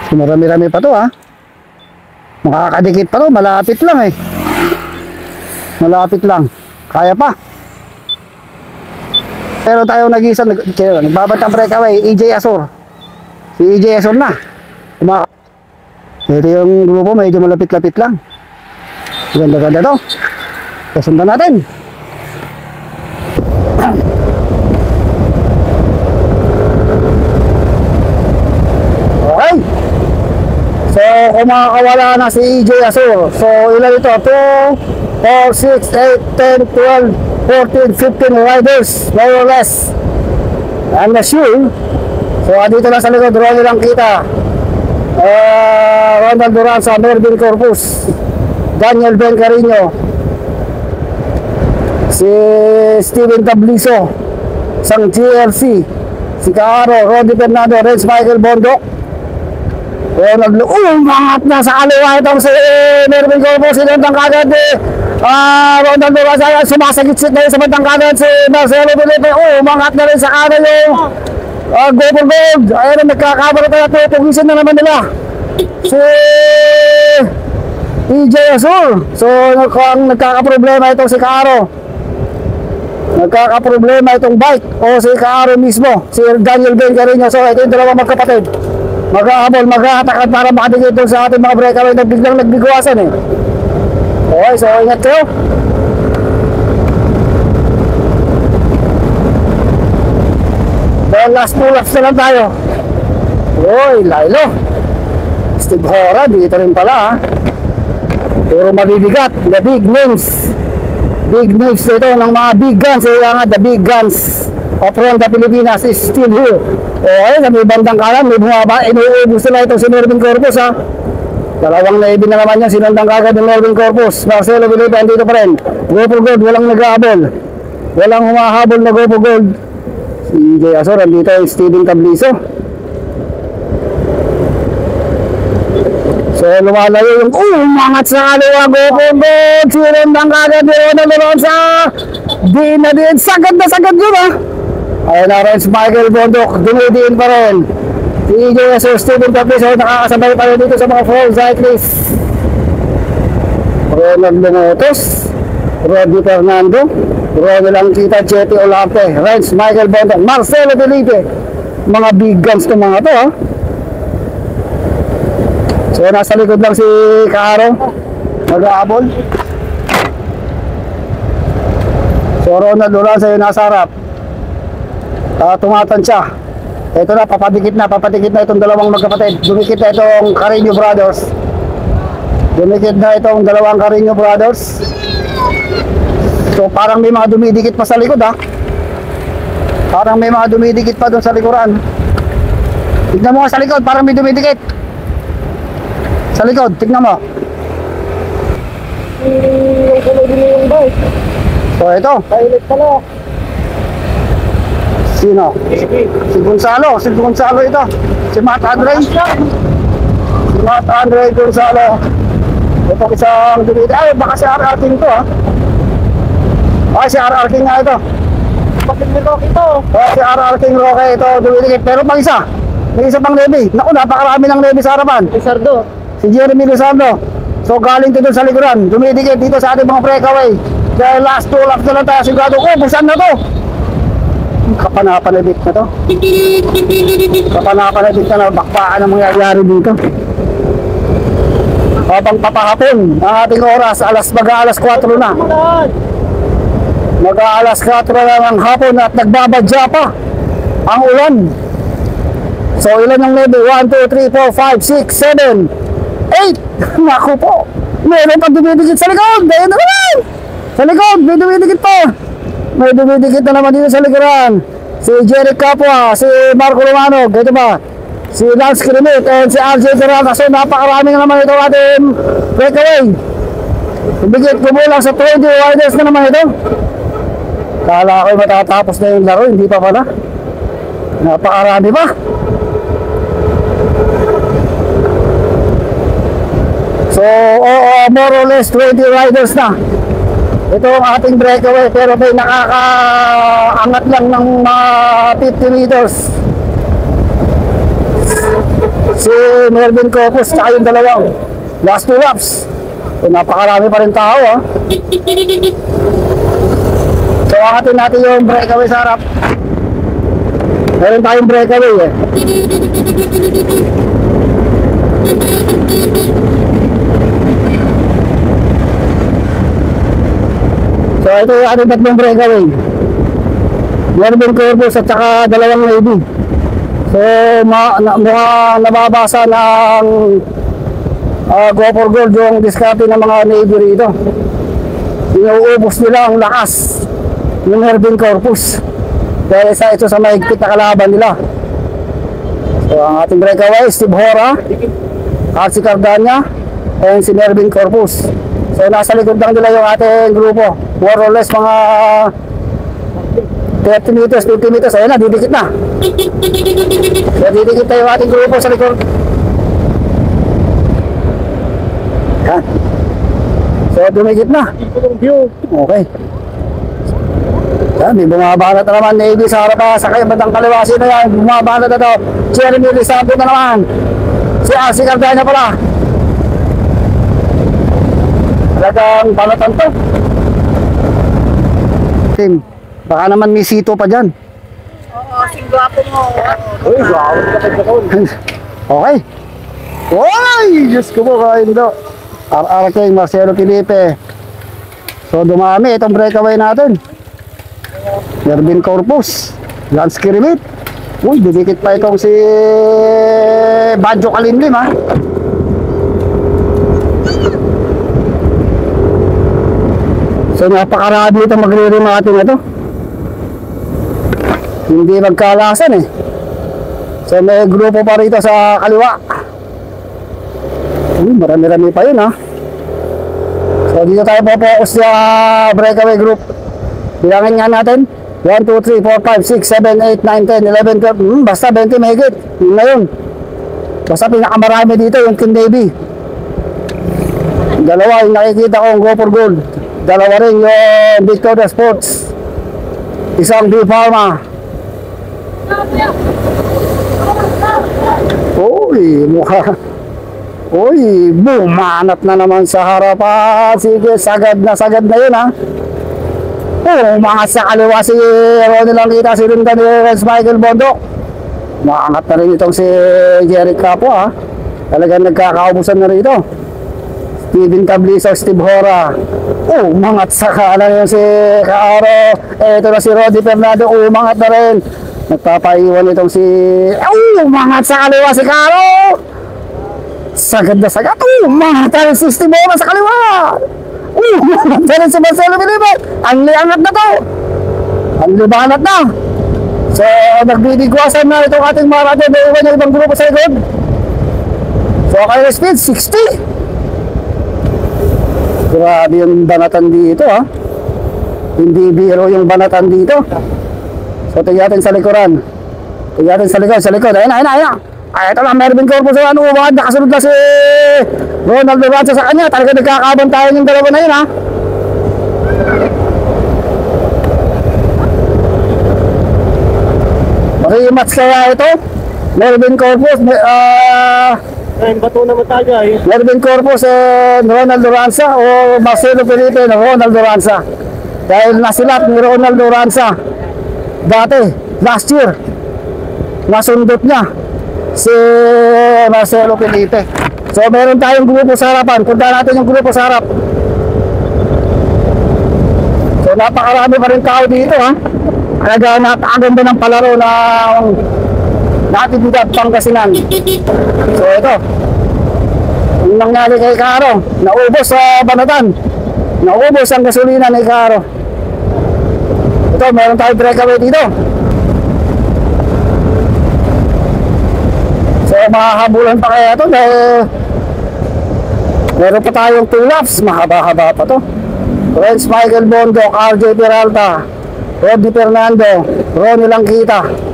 So marami-rami pa to, ha. Makakadikit pa to, malapit lang eh. Malapit lang. Kaya pa. Pero tayo nag-isa, nagbabantang breakaway, EJ Asur. Si EJ Asur na. Ito yung grupo, medyo malapit-lapit lang. Ganda-ganda to. Kasundan natin. Okay. So, kung makakawala na si EJ Asur. So, ilan ito? 2, 4, 6, 8, 10, 12, 14, 15 riders, more or less. I'm not sure. So, dito lang sa likod, Ronnie lang kita. Ronald Duranza, Mervin Corpus, Daniel Ben Carino, si Steven Tabliso, Sang GLC, si Caro, Roddy Fernando, Renz Michael Bondok, Ronald umangat na sa kaliwa itong si Mervin Corpus, sinundang kagad Ronald Duranza, sumasagit-sit na yun sa bandang kanan si Marcelo Felipe, umangat na rin sa kanan yung go for gold. Ayun, nagkakabarat na pupugisin na naman nila si EJ Asur. So, ang nagkakaproblema itong si Caro. Nagkakaproblema itong bike o si Caro mismo, si Daniel Ben Carino. So, ito yung dalawang magkapatid. Mag-ahabol, mag-ahatakad para makadikit doon sa ating mga breakaway na biglang nagbigwasan eh. Okay, so ingat kayo. Dahil last 2 laps na lang tayo. Uy, Lilo. Steve Hora, dito rin pala, ha. Pero mabibigat, the big names. Big names ito ng mga big guns. Kaya nga, the big guns of Ronda Pilipinas is still here. Okay, sa may bandang kanan, may bumaba. Inuubos nila ito si Mervin Corpus, ha. Dalawang naibin na naman yan, sinundang kagad ng Mervin Corpus. Marcelo Felipe, andito pa rin. Go for gold, walang nag-aabol. Walang humahabol na go for gold. Si EJ Asur, andito yung Steven Tabliso. So, lumalayo yung umangat sa kaliwa, go for gold. Sinundang kagad ni Ronald Duranza. Diin na diin, sagad na sagad yun, ha. Ayun na, Renz Michael Bondok, dumidiin pa rin. Si EJ Asur, Steven Tabliso, nakakasabay pa rin dito sa mga full cyclists. Ronald Lumotos, Rodney Fernando, Ronald Angkita, Chetty Olarte, Renz Michael Bondon, Marcelo Felipe. Mga big guns to mga to, ha. So nasa likod lang si Kaaro, mag-aabol. So Ronald Duran sa'yo nasa harap, tumatansya. Ito na, papadikit na itong dalawang magkapatid. Dumikit na itong Carino Brothers. So parang may mga dumidikit pa sa likod, ha. Parang may mga dumidikit pa doon sa likuran. Tignan mo nga sa likod, parang may dumidikit sa likod, tignan mo. Yung kulay din yung bike. So ito, Pilot pala. sino? Si Gonzalo ito. Si Matt Andre Gonzalo. Ito isang dumidikit. Ay, baka si RR King to, ha. Ay, si RR King nga ito. Kapatid ni Rocky to. Si RR King Roque ito, dumidikit. Pero pang isa, may isa pang Levi. Naku, napakarami ng Levi sa harapan. Lizardo. Si Jeremy Lizardo. So galing to doon sa likuran, dumidikit dito sa ating mga breakaway. Dahil last 2 laps na lang tayo, sigurado ko, busan na to. Kapanapanabit na to. Kapanapanabit na bakbaan ang mangyayari dito. Habang papahapon ang ating oras, mag-aalas 4 na. Mag-aalas 4 na ng hapon at nagbabadya pa ang ulan. So ilan yung level? 1, 2, 3, 4, 5, 6, 7, 8. Naku po, meron pang dumidikit sa likod. Dahil na naman sa likod, may dumidikit pa. May dumidikit na naman dito sa likuran. Si Jerry Capua, si Marco Romano, gito ba? Si Lance Kirimit, and si RJ Carrata. So napakarami na naman ito ating breakaway. Dumidikit, kumulang sa 20 riders na naman ito. Kala ko matatapos na yung laro, hindi pa pala. Napakarami pa. So, more or less 20 riders na. Ito ang ating breakaway, pero may nakakaangat lang ng 50 meters. Si Melvin Copus, saka yung dalawang last 2 laps. So, napakarami pa rin tao, ha. So, angatin natin yung breakaway sa harap. Meron tayong breakaway, eh. So ito yung ating tatlong breakaway. Melvin Corpus at saka dalawang Navy. So mukha nababasa ng go for gold yung diskarte ng mga Navy rito. Inuubos nila ang lakas ng Melvin Corpus dahil ito sa mahigpit na kalaban nila. So ang ating breakaway, Steve Hora, Archie Cardania, and si Melvin Corpus. So nasa likod lang nila yung ating grupo. More or less mga 30 meters, 50 meters. Ayun na, didikit na. So didikit na yung ating grupo sa likod. Yan. So dumikit na. Okay. Yan, may bumabanat na naman Navy sa harapan. Sa bandang kaliwasi na yan, bumabanat na ito. Jeremy Lizardo na naman. Si Archie Cardania pala. Talagang banatan to. Tim, baka naman may sito pa dyan. Oo, singwapo mo. Uy, gawin ka pa dyan. Okay. Uy, Diyos ko po, kain do. RR King, Marcelo Felipe. So dumami itong breakaway natin. Melvin Corpus, Lance Kirimit. Uy, didikit pa itong si Badjo Kalinlim, ha. So napakarami itong magre-remating na ito. Hindi magkalasan, eh. So may grupo pa rito sa kaliwa. Marami-rami pa yun, ha. So dito tayo po-focus sa breakaway group. Bilangin nga natin 1, 2, 3, 4, 5, 6, 7, 8, 9, 10, 11, 12. Basta 20 mahigit. Yun na yun. Basta pinakamarami dito yung Team Navy. Dalawa yung nakikita kong go for gold. Dalawa rin yung Victoria Sports. Isang B Pharma. Uy, Uy, bumanat na naman sa harapan. Sige, sagad na yun ha. Umangat sa kaliwa si Ronnie Langkita, si Rinda ni Renz Michael Bondok. Umangat na rin itong si Jerry Capo ha. Talagang nagkakaubusan na rito. Steven Cabliso, Steve Hora. Umangat sa kanan yun si Kaaro. Ito na si Roddy Fernando, umangat na rin. Nagpapaiwan itong si... umangat sa kaliwa si Kaaro. Sagad na sagad. Umangat na rin si Steve Hora sa kaliwa. Umangat na rin si Marcelo Bilibat. Ang liangat na to. Ang libanat na. So, nagbibigwasan na itong ating mga radyo. May iwan yung ibang grupo sa likod. So, kaya speed, 60. Grabe yung banatan dito ha. Hindi biro yung banatan dito. So tingnan natin sa likuran. Tingnan natin sa likod. Ayun. Ay, ito lang, Mervin Corpus. Nakasunod na si Ronald Duranza sa kanya. Talaga nagkakabantayan yung dalawa na yun ha. Rematch kaya ito. Mervin Corpus. Ayun, bato naman tayo ay. Mervin Corpus and Ronald Duranza o Marcelo Felipe and Ronald Duranza. Dahil nasilap ni Ronald Duranza dati, last year, nasundot niya si Marcelo Felipe. So meron tayong grupo sa harapan. Punta natin yung grupo sa harap. So napakarami pa rin tao dito ha. Talaga napakaganda ng palaro ng Natividad Pangasinan. So ito, yung nangyari kay Caro, naubos sa banatan, naubos ang gasolina ni Caro. Ito, meron tayong breakaway dito. So mahahabulan pa kaya ito dahil meron pa tayong 2 laps, mahaba-haba pa to. Renz Michael Bondok, RJ Peralta, Roddy Fernando, Ronnie Langkita.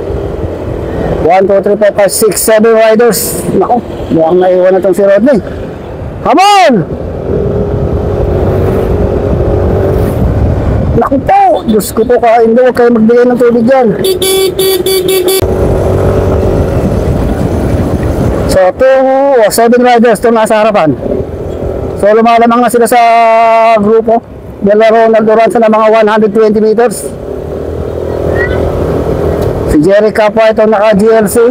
1, 2, 3, 4, 5, 6, 7 riders. Naku, mukhang naiwan na itong si Rodney. Hamon! Naku po, Diyos ko po, hindi huwag kayo magbigay ng tubig dyan. So, 7 riders itong nasa harapan. So, lumalamang na sila sa grupo. Dela Ronald Duranza na mga 120 meters. Si Jerry Capua ito naka GLC.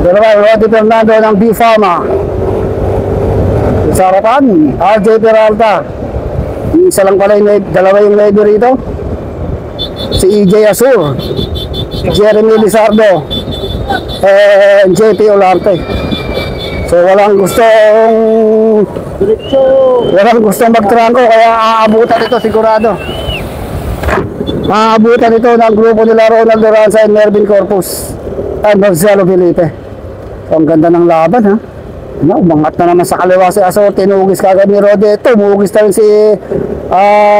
Ito naman Roddy Fernando ng B-Pharma. Sa harapan, RJ Peralta. Isa lang pala yung dalawa yung lady rito. Si EJ Asur, Jeremy Lizardo, and JP Olarte. So walang gustong magtrangko, kaya aabutan ito sigurado. Maabutan ito ng grupo nila Ronald Duranza and Mervin Corpus at Marcelo Felipe. So, ang ganda ng laban ha. Umangat na naman sa kaliwa si Aso. Tinugis kagad ni Roddy. Tumugis na rin si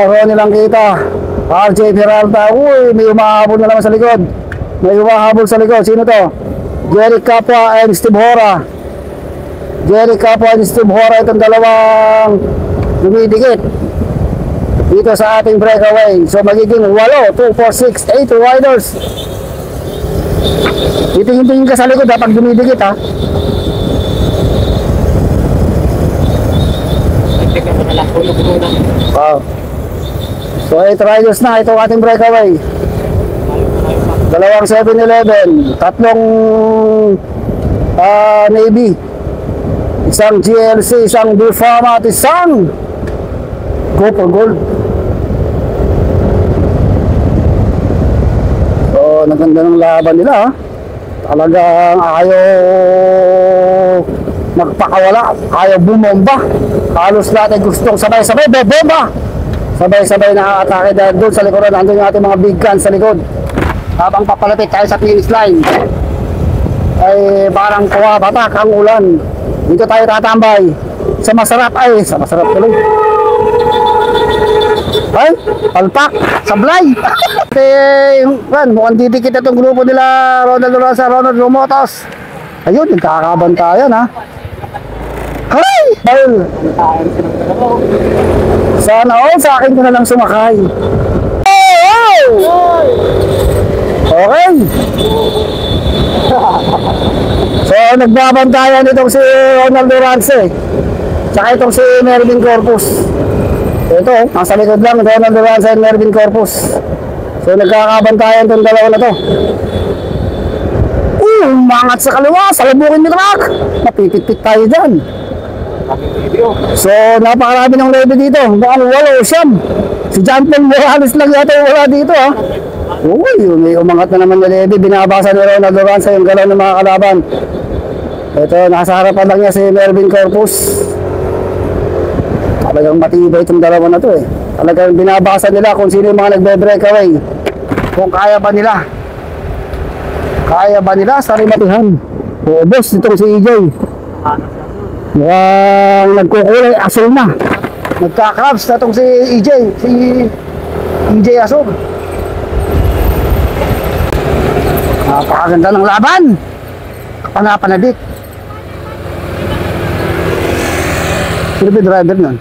Ronnie Langkita, RJ Peralta. Uy, may umahabol na naman sa likod. May umahabol sa likod. Sino to? Jerry Capua and Steve Hora. Jerry Capua and Steve Hora. Itong dalawang dumidikit dito sa ating breakaway. So magiging 8, 2, 4, 6, 8 riders. Titingin-tingin ka sa likod pag dumidikit ha. Wow. So 8 riders na itong ating breakaway. Dalawang 7-Eleven, tatlong Navy, isang GLC, isang B-Pharma at isang Go for Gold. So, naganda ng laban nila ha. Talagang ayaw magpakawala, ayaw bumomba. Halos natin gustong sabay-sabay bomba. Sabay-sabay na atake dahil doon sa likuran nandun yung ating mga big guns sa likod. Habang papalapit tayo sa finish line ay parang batak ang ulan. Dito tayo tatambay sa masarap tuloy. Ay, palpak, sablay. Mukhang didikit na itong grupo nila Ronald Duranza, Ronald Romotos. Ayun, nagkakabantayan ha. Hay! Ayun. Sana all sa akin ko na lang sumakay. Oh! Okay. So, nagbabantayan itong si Ronaldo Rance. Tsaka itong si Mervin Corpus. Ito, nasa likod lang, Ronaldo Rance and Mervin Corpus. So, nagkakabantayan itong dalawa na to. Umangat sa kaliwa, salabukin ni truck. Mapipit-pit tayo dyan. So, napakarami ng lebe dito. Baka walo, siyam. Si John Paul Morales lang yata wala dito, ha. Uy, may umangat na naman na lebe. Binabasa ni Ronaldo Rance yung galaw ng mga kalaban. Ito, nasa harapan lang niya si Mervin Corpus. Talagang matibay itong dalawa na to, eh. Talagang binabasa nila kung sino yung mga nagbe-breakaway. Kung kaya ba nila. Kaya ba nila sa rimatihan? O, boss, itong si EJ. Mukhang nagkukulay, asul na. Nagka-crabs na itong si EJ. Si EJ asul. Napakaganda ng laban. Kapanapanabik. Sino ba driver nun?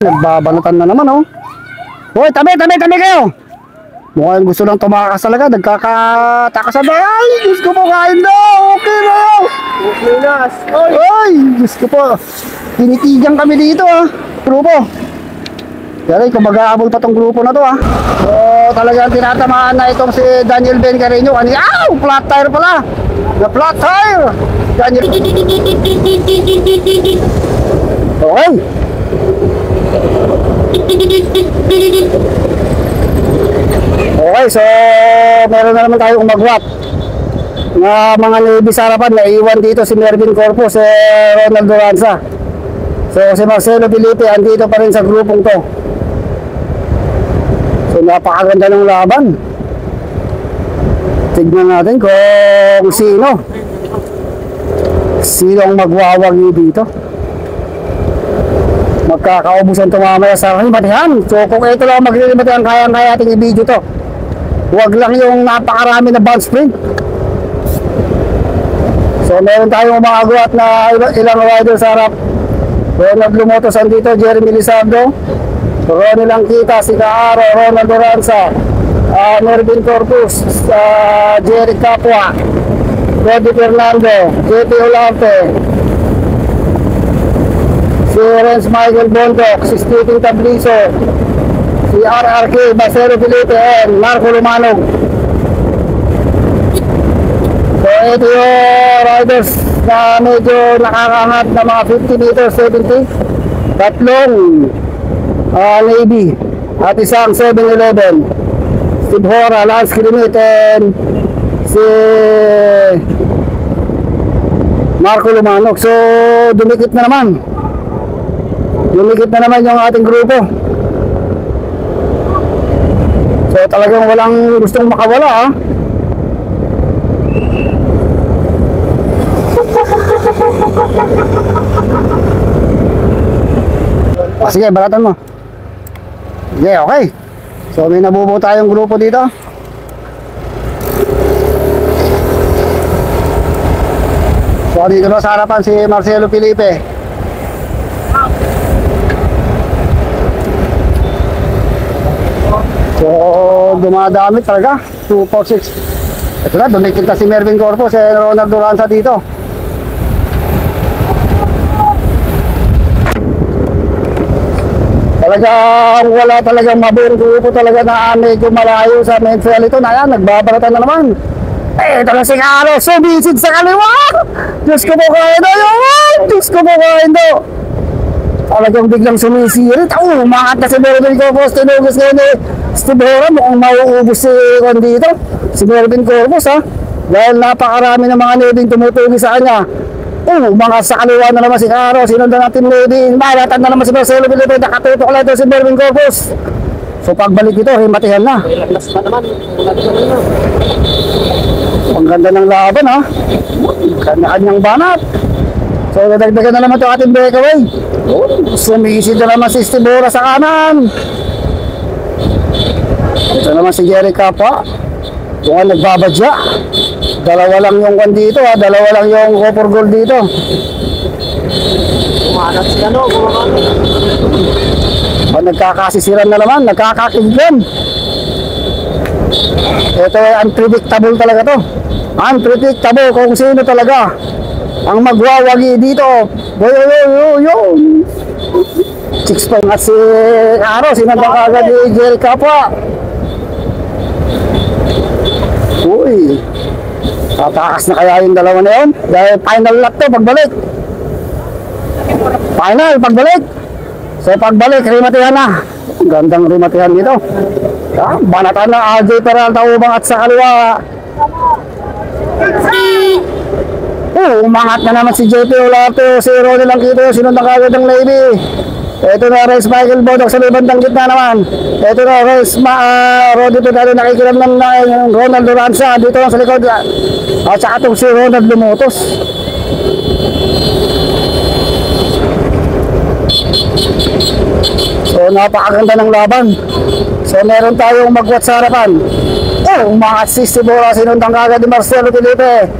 Nagbabanatan na naman, oh. Hoy, tabi kayo! Mukhang gusto lang tumakas talaga. Nagkakatakasan na. Ay, Diyos ko po, kain na. Okay na yun. Okay na. Ay, Diyos ko po. Tinitigan kami dito, ah. Grupo. Yari, kung mag-aabol pa tong grupo na to, ah. So, talagang tinatamaan na itong si Daniel Ben Carreño. Aw, flat tire pala. Na flat tire. Daniel. Okay. Okay, so meron na naman tayong umagwat na mga Navy sa harapan. Naiwan dito si Mervin Corpus, Ronaldo Rance. So si Marcelo Felipe andito pa rin sa grupong to. So napakaganda ng laban. Tignan natin kung sino ang magwawagi dito. Magkakaubusan ito mamaya sa rimatihan. So kung ito lang magrimatihan, kaya ating i-video to. Huwag lang yung napakarami na band sprint. So meron tayong umagawa na ilang rider sa harap. Ronald Lumotos andito, Jeremy Lizardo, Ronnie Langkita, si Kaaro, Ronaldo Rance, Mervin Corpus, Jerry Capua, Freddy Fernando, JP Olarte, si Renz Michael Bondok, si Stephen Tabliso, si RRK, Marcelo Felipe, and Marco Lumanog. So ito yung riders na medyo nakakaangat na mga 50 meters, 70. Tatlong Navy at isang 7-Eleven. Steve Hora, Lance Kilimit, and si Marco Lumanog. So dumikit na naman yung ating grupo. So talagang walang gustong makawala, ha. Sige, balatan mo. Sige, okay. So may nabubuo tayong grupo dito. So dito na sa harapan si Marcelo Felipe. So dumadami talaga. 246. Ito na, dumikit na si Mervin Corpus, Ronaldo Rance dito. Talagang wala talagang mabuong grupo talaga na medyo malayo sa midfield ito. Na yan, nagbabaratan na naman. Ito na si Carlos, sumisid sa kaliwa. Diyos ko po kain do yun. Diyos ko po kain do. Talagang biglang sumisirit. Umangat na si Mervin Corpus. Tinugos ngayon eh. Steve Hora, mukhang mauubos si Juan dito. Si Mervin Corpus, ha. Dahil napakarami ng mga Navy tumutugi sa kanya. Mga sa kaliwa na naman si Caro, sinundan natin Navy. Balatan na naman si Marcelo Felipe, nakatutok lang ito si Mervin Corpus. So pagbalik ito, himatihan na. Ang ganda ng laban, ha. Kanya-kanyang banat. So nadagdagan na naman ito ating breakaway. Sumisid na naman si Steve Hora sa kanan. Ito naman si Jerry Capa. Yung nagbabadya. Dalawa lang yung one dito, ha. Dalawa lang yung copper gold dito. Kumalat si ano, Nagkakasisiran na naman, nagkakakigyan. Ito ay unpredictable talaga to. Unpredictable kung sino talaga ang magwawagi dito. Yo. Chicks pa nga si Aro, sinandang agad ni Jerry Kapwa. Uy, tatakas na kaya yung dalawa na yun? Dahil final lap to, pagbalik. Final, pagbalik. So pagbalik, rimatihan na. Gandang rimatihan dito. Banatan na RJ Peralta ubang at sa kaliwa. Umangat na naman si JP Olarte. Si Ronnie lang kito, sinundan kagad ng Navy. Ito na Race Michael Bodok sa libandang gitna naman. Ito na Race Roddy Tudado nakikiram ng Ronald Duranza dito lang sa likod. At saka itong si Ronald Lumotos. So napakaganda ng laban. So meron tayong magwat sa harapan. Mga 60 bola sinundang kagad ni Marcelo Felipe.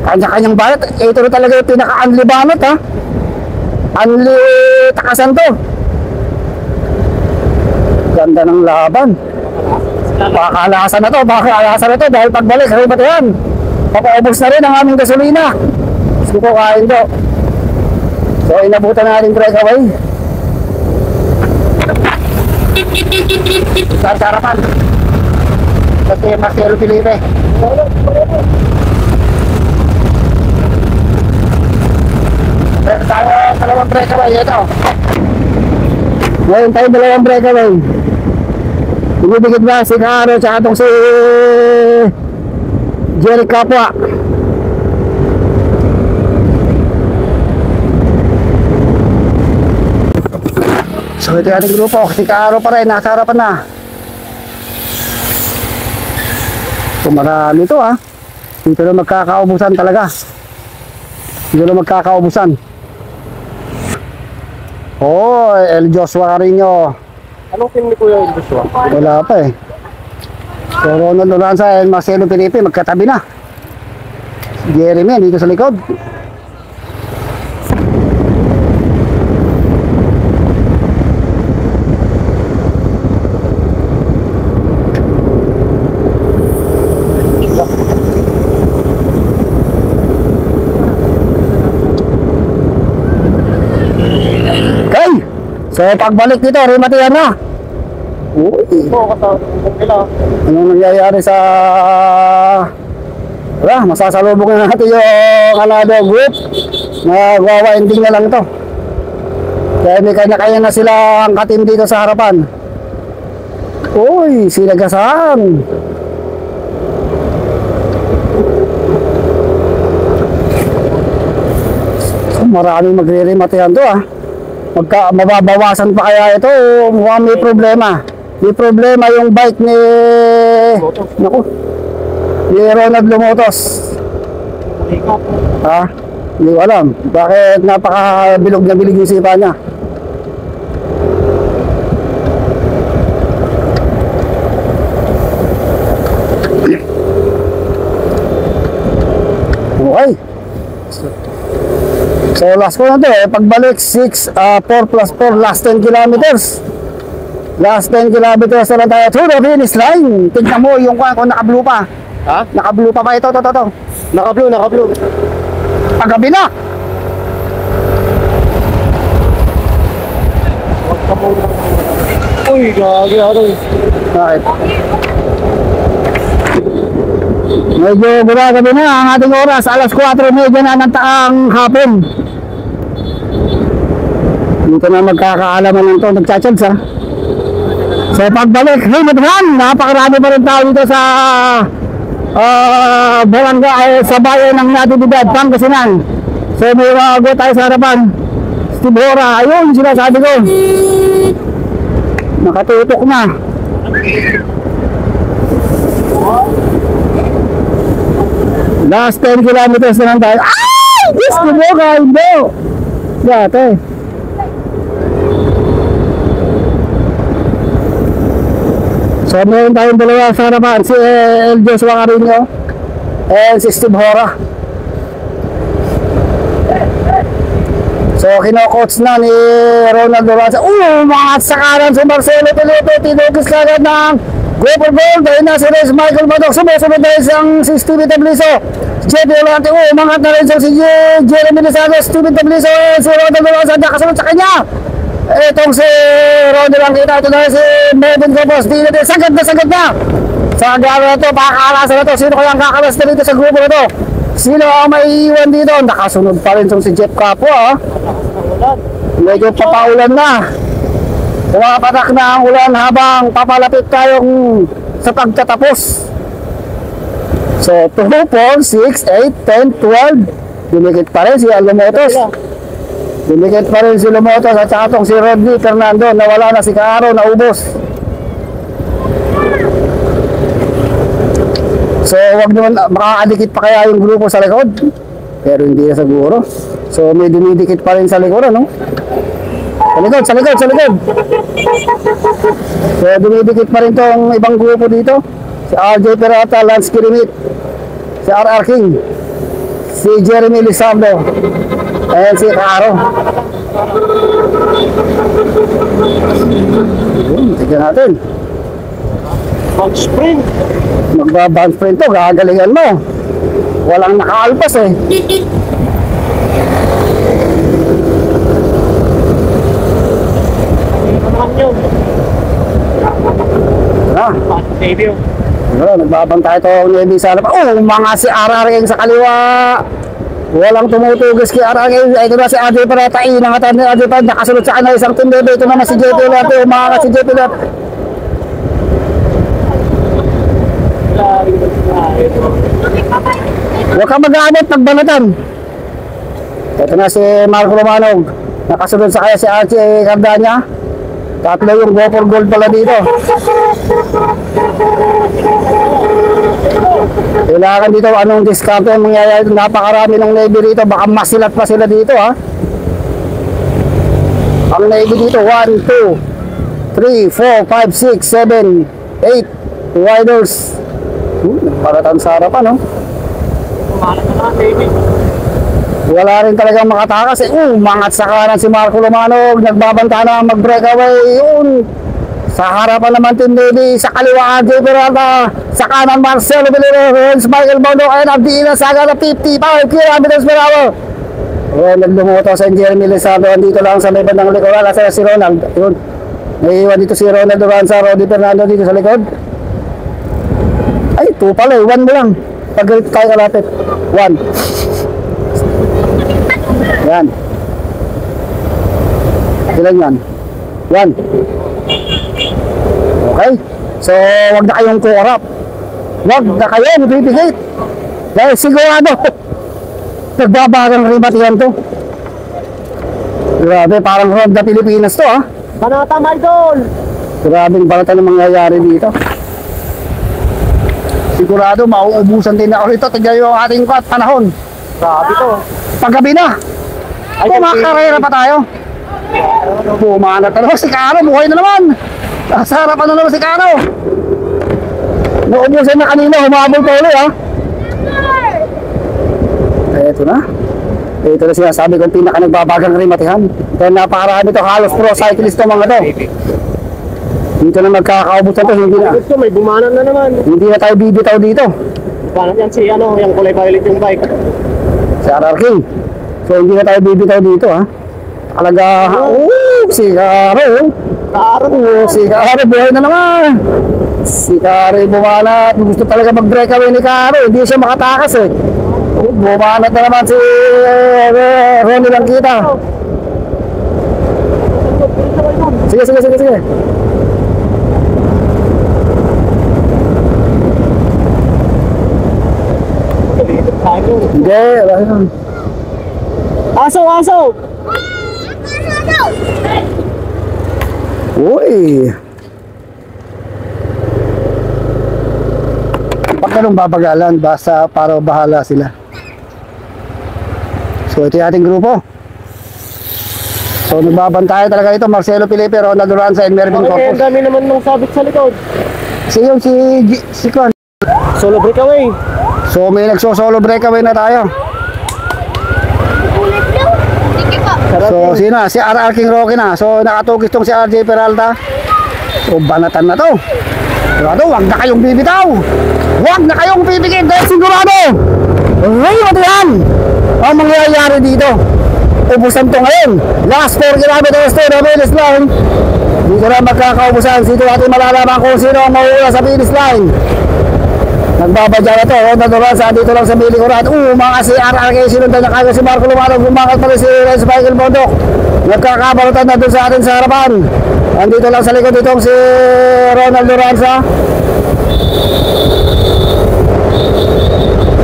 Kanya-kanyang bayat. Ito na talaga yung pinaka-unli banot ha. Unli takasan to. Ganda ng laban. Pakalasan na to. Pakalasan na to dahil pagbalik ribat yan. Papaubos na rin ang aming gasolina. Gusto ko kain to. So inabutan natin breakaway. Sa harapan. Kasi Marcelo Felipe. Tayo dalawang breakaway ito. Ngayon tayo dalawang breakaway. Binibigit ba si Caro at itong si Jerry Kapwa. So ito yung ating grupo. Si Caro pa rin, nasa harapan na. So marami ito ha. Dito na magkakaubusan talaga. Dito na magkakaubusan. Oh, El Joshua Carino. Anong team ni Kuya Joshua? Wala pa eh. So Ronald Loranza and Marcelo Felipe magkatabi na. Jeremy dito sa likod. So pagbalik dito, rimatihan na. Uy. Anong nangyayari sa... Wala, masasalubong na natin yung Anado group. Nagwawa-ending na lang ito. Kaya may kanya-kanya na sila ang katim dito sa harapan. Uy, sinagasan. So, maraming magre-rimatihan to ah. Mababawasan pa kaya ito o mukhang may problema. May problema yung bike ni Ronald Lumotos. Ha? Hindi ko alam. Bakit napakabilog na bilig yung sipa niya. Okay. So last ko na to eh, pagbalik 4 plus 4, last 10 kilometers. Last 10 kilometers na lang tayo to the finish line. Tignan mo yung kung naka-blue pa. Ha? Naka-blue pa ba ito? Naka-blue. Paggabi na. Uy, gagi ako. Bakit? Medyo gumagabi na ang ating oras. Alas 4:30 na ng taang hapon. Dito na magkakaalaman ng ito. Nagchachans ha. So pagbalik, hey madhan, napakarami pa rin tao dito sa barangay, sa bayan ng Natividad, Pangasinan. So may wago tayo sa harapan. Steve Hora, ayun sinasabi ko. Nakatutok na. Last 10 kilometers na lang tayo. Ay! Diyos ko mo, kalbo! Dati. So, meron tayong dalawa sa harapan. Si El Joshua Carino and si Steve Hora. So, kino-coach na ni Ronald Duranza. Mga sa kanan si Marcelo Felipe. Tinugis kagad ng Go for gold, dahil na si Reyes Michael Maddox, sumusunod na isang si Steven Tabliso. Jeffy Olante, umangat na rin si Jeremy Lizardo, Steven Tabliso, si Ronald Luasa, nakasunod sa kanya. Itong si Ronald lang kita, ito na si Melvin Campos, sagad na. Sa gano'n na ito, pakakalasan na ito, sino kayang kakalas na dito sa grupo na ito? Sino ang maiiwan dito? Nakasunod pa rin itong si Jeff Capua, medyo papaulan na. Pumapatak na ang ulan habang papalapit tayong sa pagtatapos. So 2, 4, 6, 8, 10, 12. Dumikit pa rin si Lumotos. Dumikit pa rin si Lumotos at saka itong si Rodney Fernando. Nawala na si Kaaro, naubos. So wag naman, makakadikit pa kaya yung grupo sa likod. Pero hindi na siguro. So may dumidikit pa rin sa likod, ano? Sa likod. So, dumidikit pa rin tong ibang grupo dito. Si RJ Perata, Lance Kirimit, si RR King, si Jeremy Lizardo, and si Caro. Tignan natin. Bag sprint. Magbaban sprint to, gagalingan mo. Walang nakaalpas eh. Debut. Nagbabantay ito ang Navy sa harapan. Mga si RRN sa kaliwa. Walang tumutugis kay RRN. Ito na si AJ Perata. Inangatan ni AJ Perata. Nakasunod sa kanila isang team Navy. Ito naman si JP Olante. Umangat si JP Olante. Huwag ka mag-aabot, magbanatan. Ito na si Marco Romanog. Nakasunod sa kaya si Archie Cardania. Tatlo yung go for gold pala dito. Kailangan dito anong discount yung mangyayari. Napakarami ng Navy dito. Baka masilat pa sila dito, ha. Ang Navy dito 1, 2, 3, 4, 5, 6, 7, 8 riders. Paratan sa harapan, no? Wala rin talagang makatakas. Umangat sa kanan si Marco Lumanog. Nagbabanta na mag-breakaway. Yun. Sa harapan naman Team Navy. Sa kaliwa AJ Peralta. Sa kanan Marcelo Villarreal. Michael Bondo. Ayun ang diin na saga na 55 kilometers per hour. Naglumuto sa Jeremy Lizardo. Dito lang sa may bandang likuran. Nasa si Ronald. Yun. Naiiwan dito si Ronald Duranza. Rodney Fernando dito sa likod. Ay, 2 pala eh. 1 mo lang. Pag tayo kalapit. 1. Yan. Ilan yan? 1. Okay. So, wag na kayong kuorap. Wag na kayong bibigit. Dahil sigurado. Nagbabagang rimatihan to. Grabe, parang Ronda Pilipinas to, ha? Panata, Michael! Grabing balatan ng mangyayari dito. Sigurado, mauubusan din ako rito. Tignan yung ating panahon. Grabe to. Paggabi na. Kumakarera pa tayo. Bumanat na naman si Caro. Buhay na naman. Nasa harapan na naman si Caro. Naubusan na kanina. Humabol pa ulit, ha. Eto na. Ito na sinasabi kong pinaka nagbabagang rimatihan. Dahil napakarami ito. Halos pro cyclist ito mga to. Dito na magkakaubusan to. Hindi na. May bumanan na naman. Hindi na tayo bibitaw dito. Bumanan yan si yung kulay violet yung bike. Si RR King. So hindi na tayo bibitaw dito, ha. Talaga, si Caro. Si Caro, buhay na naman. Si Caro bumanat. Gusto talaga mag-breakaway ni Caro. Hindi siya makatakas, eh. Bumanat na naman si Ronnie lang kita. Sige. Hindi, wala yun. Aso! Uy! Pag ganun babagalan, basta para bahala sila. So ito yung ating grupo. So nagbabantay talaga ito, Marcelo Felipe, Ronald Duranza, and Mervin Okay, Corpus. ang dami naman nung sabit sa likod. Si Kwan. Solo breakaway. So may nagso-solo breakaway na tayo. So sino? Si RR King Rocky na. So nakatugis tong si RJ Peralta. So banatan na to. Sigurado, huwag na kayong bibitaw. Huwag na kayong pipikit dahil sigurado. Raymond yan ang mangyayari dito. Ubusan to ngayon. Last 4 kilometers to the finish line. Dito na magkakaubusan. Dito natin malalaman kung sino ang mauula sa finish line. Nagbabadya na to. Ronald Loranza dito lang sa Milikuran. Mga si RRK sinundan na kagad si Marco Lumanov. Bumangat pa rin si Renz Michael Bondok. Nagkakabalutan na doon sa atin sa harapan. Andito lang sa likod itong si Ronald Loranza.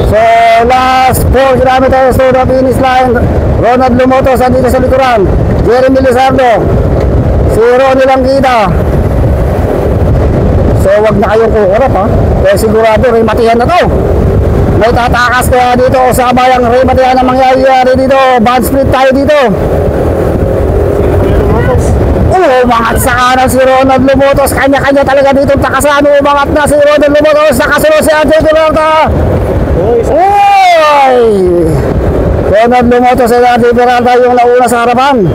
So last 4 kilometers to the finish line. Ronald Lumotos andito sa likuran. Jeremy Lizardo. Si Ronnie Langkita. So wag na kayong kukurap ha. Kaya sigurado rin matihan na to. May tatakas kaya dito sa bayang rin matihan na mangyayari dito. Band split tayo dito. Umangat sa kanan si Ronald Lumotos. Kanya-kanya talaga dito takasan. Umangat na si Ronald Lumotos. Nakasunod si André Peralta. Uy! Ronald Lumotos at André Peralta yung nauna sa harapan.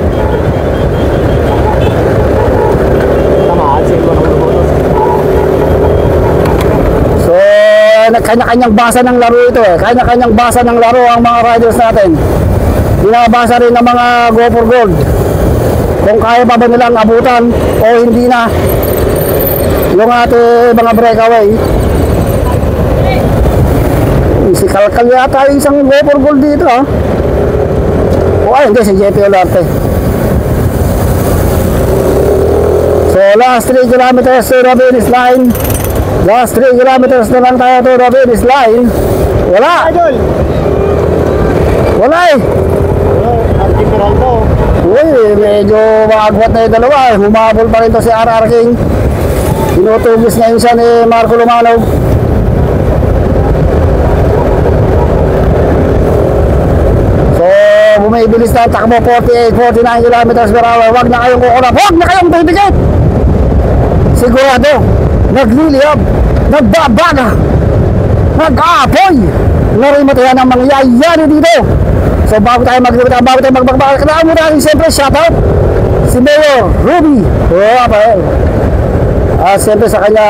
Tamaan si Lumotos. So, kanya-kanyang basa ng laro ito eh. Kanya-kanyang basa ng laro ang mga riders natin. Binabasa rin ng mga Go for Gold. Kung kaya pa ba nilang abutan o hindi na yung ating mga breakaway. Si Kalkal yata isang Go for Gold dito ha. O ay hindi, si JP Olarte. So last 3 kilometers to the finish line. Last 3 kilometers na lang tayo to the finish line. Wala. Wala eh. André Peralta. Uy, medyo maagwat na yung dalawa eh. Humabol pa rin to si RR King. Tinutugis ngayon siya ni Marco Lumanov. So, bumibilis na ang takbo 48, 49 kilometers per hour. Huwag na kayong kukurap. Huwag na kayong pipikit. Sigurado, nagliliyab, nagbabaga, nag-aapoy. Narimatayan ang mangyayari dito. So bago tayo magbagbaga, kailangan mo natin siyempre shoutout si Mayor Ruby Rafael. Siyempre sa kanya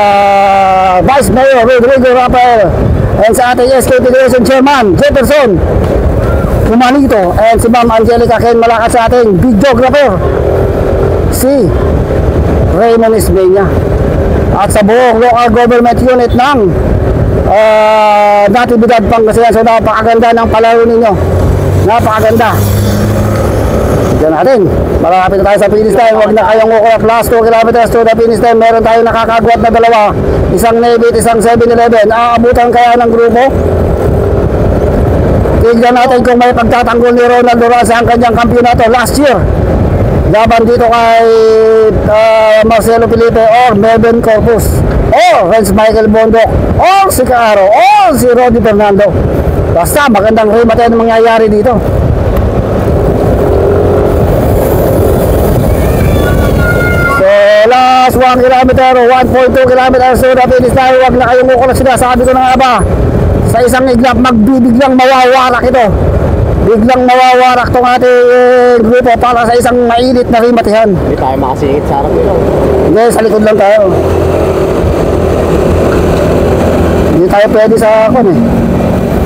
Vice Mayor Rodrigo Rafael. And sa ating SK Federation Chairman Jefferson Kumanito. And si Ma'am Angelica Ken Malakas sa ating videographer si Raymond Ismeña. At sa buong local government unit ng Natividad Pangasinan. So napakaganda ng palaro ninyo. Napakaganda. Diyan natin. Malapit na tayo sa finish time. Huwag na kayong kukurap. Last 2 kilometers to the finish time. Meron tayong nakakagwat na dalawa. Isang Navy at isang 7-Eleven. Aabutan kaya ng grupo. Tignan natin kung may pagtatanggol ni Ronald Loranza ang kanyang kampyonato last year. Laban dito kay Marcelo Felipe or Melvin Corpus or Renz Michael Bondok or si Caro or si Roddy Fernando. Basta magandang remate ang mangyayari dito. So last 1 kilometer, 1.2 kilometers to the finish line. Huwag na kayong kukulat sila. Sabi ko na nga ba, sa isang iglap magbibiglang mawawarak ito. Biglang mawawarak itong ating grupo para sa isang mainit na rimatihan. Hindi tayo makasingit sa harap nila. Hindi, sa likod lang tayo. Hindi tayo pwede sa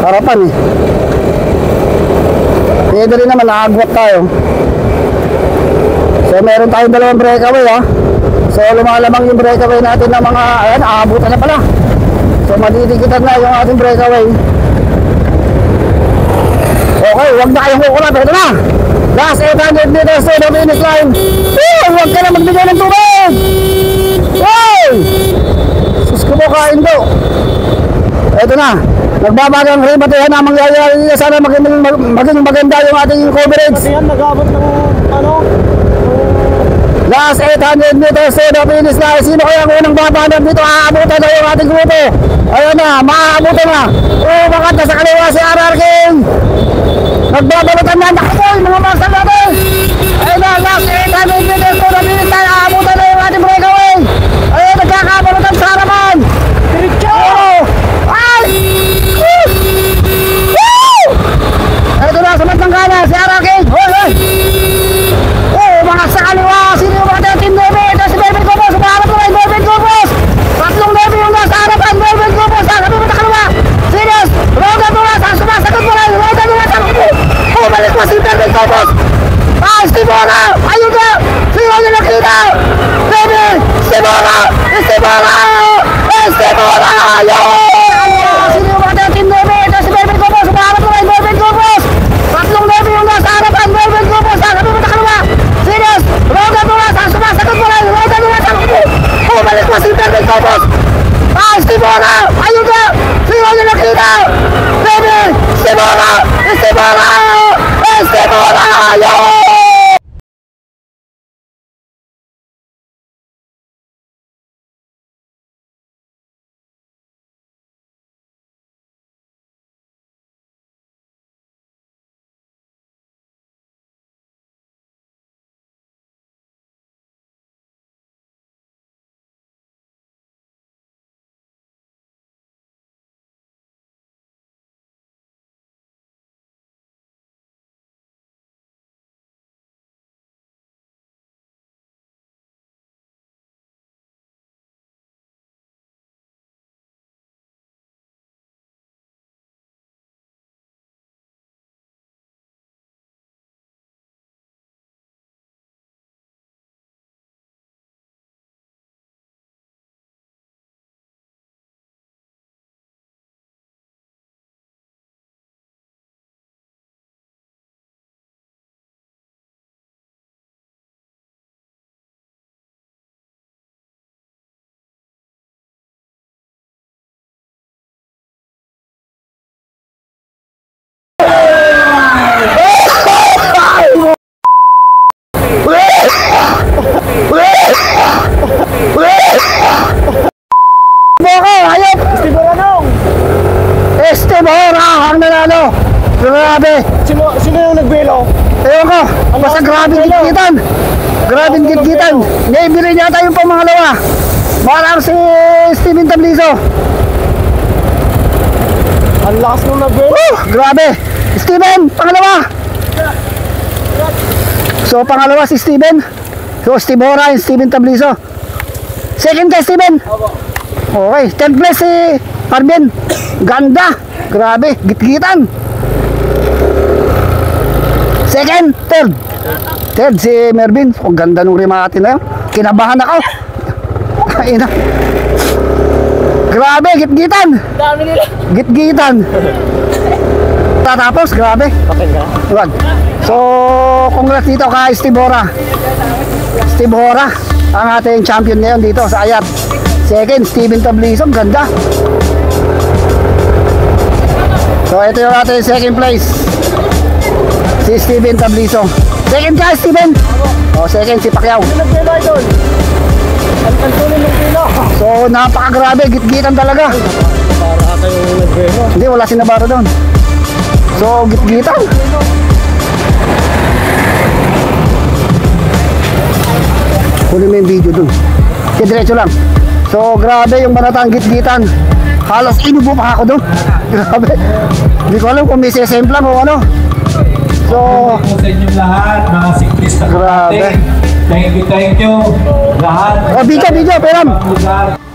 harapan eh. Pwede rin naman, naagwat tayo. So meron tayong dalawang breakaway ha. So lumalamang yung breakaway natin ng mga, ayan, aabutan na pala. So madidikitan na yung ating breakaway. Okay, huwag na kayong kukulap. Ito na. Last 800 meters to the finish line. Huwag ka na magbigay ng tubig. Hey! Sus ko mo kain to. Ito na. Nagbabagang rimatihan na mangyayari dito. Sana maging maganda yung ating coverage. Kasi yan, nag-abot ng Last 800 meters to the finish line. Sino kaya ang unang babanat dito? Aabutan na yung ating grupo. Ayun na, maaabutan na. Bakit na sa kaliwa si RR King. Nagbabalutan na. Nakoy, mga master natin. Ayun na, last 800 meters to the finish line. Aabutan na yung ating breakaway. Ayun, nagkakabalutan sa harapan. Diretso! Ay! Woo! Ito na, samat ng gana si RR King. Hoy! Mga sa kaliwa. Sino yung mga team David? Ito si David Gomez. Sumaharap naman David Gomez. Tatlong David Cobos! Ah, Estibora! Ayun na! Sino na nakita? Baby! Estibora! Estibora! Estibora! Ayun! Sino yung mga team Nebe? Ito si Melvin Cobos! Umaharap naman Melvin Cobos! Tatlong Nebe yung nasa harapan! Melvin Cobos! Sabi mo na kalma! Serious! Rogan mo na! Sumasagot mo na! Rogan mo na! Bumalik mo si Melvin Cobos! Ah, Estibora! Ayun na! Sino na nakita? Baby! Estibora! Estibora! Estibora! Ayun! Estibora ang nanalo. Grabe. Sino yung nagbelo? Ewan ko. Basta grabe gitgitan. Grabe gitgitan. Navy rin yata yung pamangalawa. Parang si Steven Tablizo. Ang lakas nung nagbelo. Grabe. Steven, pangalawa. So pangalawa si Steven. So Estibora and Steven Tablizo. Second kay Steven. Okay. Third place si Arvin. Ganda. Grabe. Gitgitan. Second. Third. Third si Mervin. Ang ganda nung remate na yun. Kinabahan ako. Ayun na. Grabe. Gitgitan. Dami nila. Gitgitan. Tatapos. Grabe. Okay ka? Wag. So, congrats dito kay Estibora. Estibora ang ating champion ngayon dito sa Ayat. Second, Steven Tablizo. Ganda. So, ito yung ating second place. Si Steven Tablizo. Second ka, Steven. O, second, si Pacquiao. Sino nagbelo idol? Ang tuloy ng pilo. So, napakagrabe. Gitgitan talaga. Para ata yung nagbelo. Hindi, wala si Navarro doon. So, gitgitan. Kunin mo yung video dun. Kaya diretso lang. So, grabe yung Banatang gitgitan. Halos inubo pa ako dun. Grabe. Hindi ko alam kung may sesemplang o ano. So, sa inyong lahat, mga siklista Grabe. natin. Thank you, lahat. video, Peram. Pag-usap.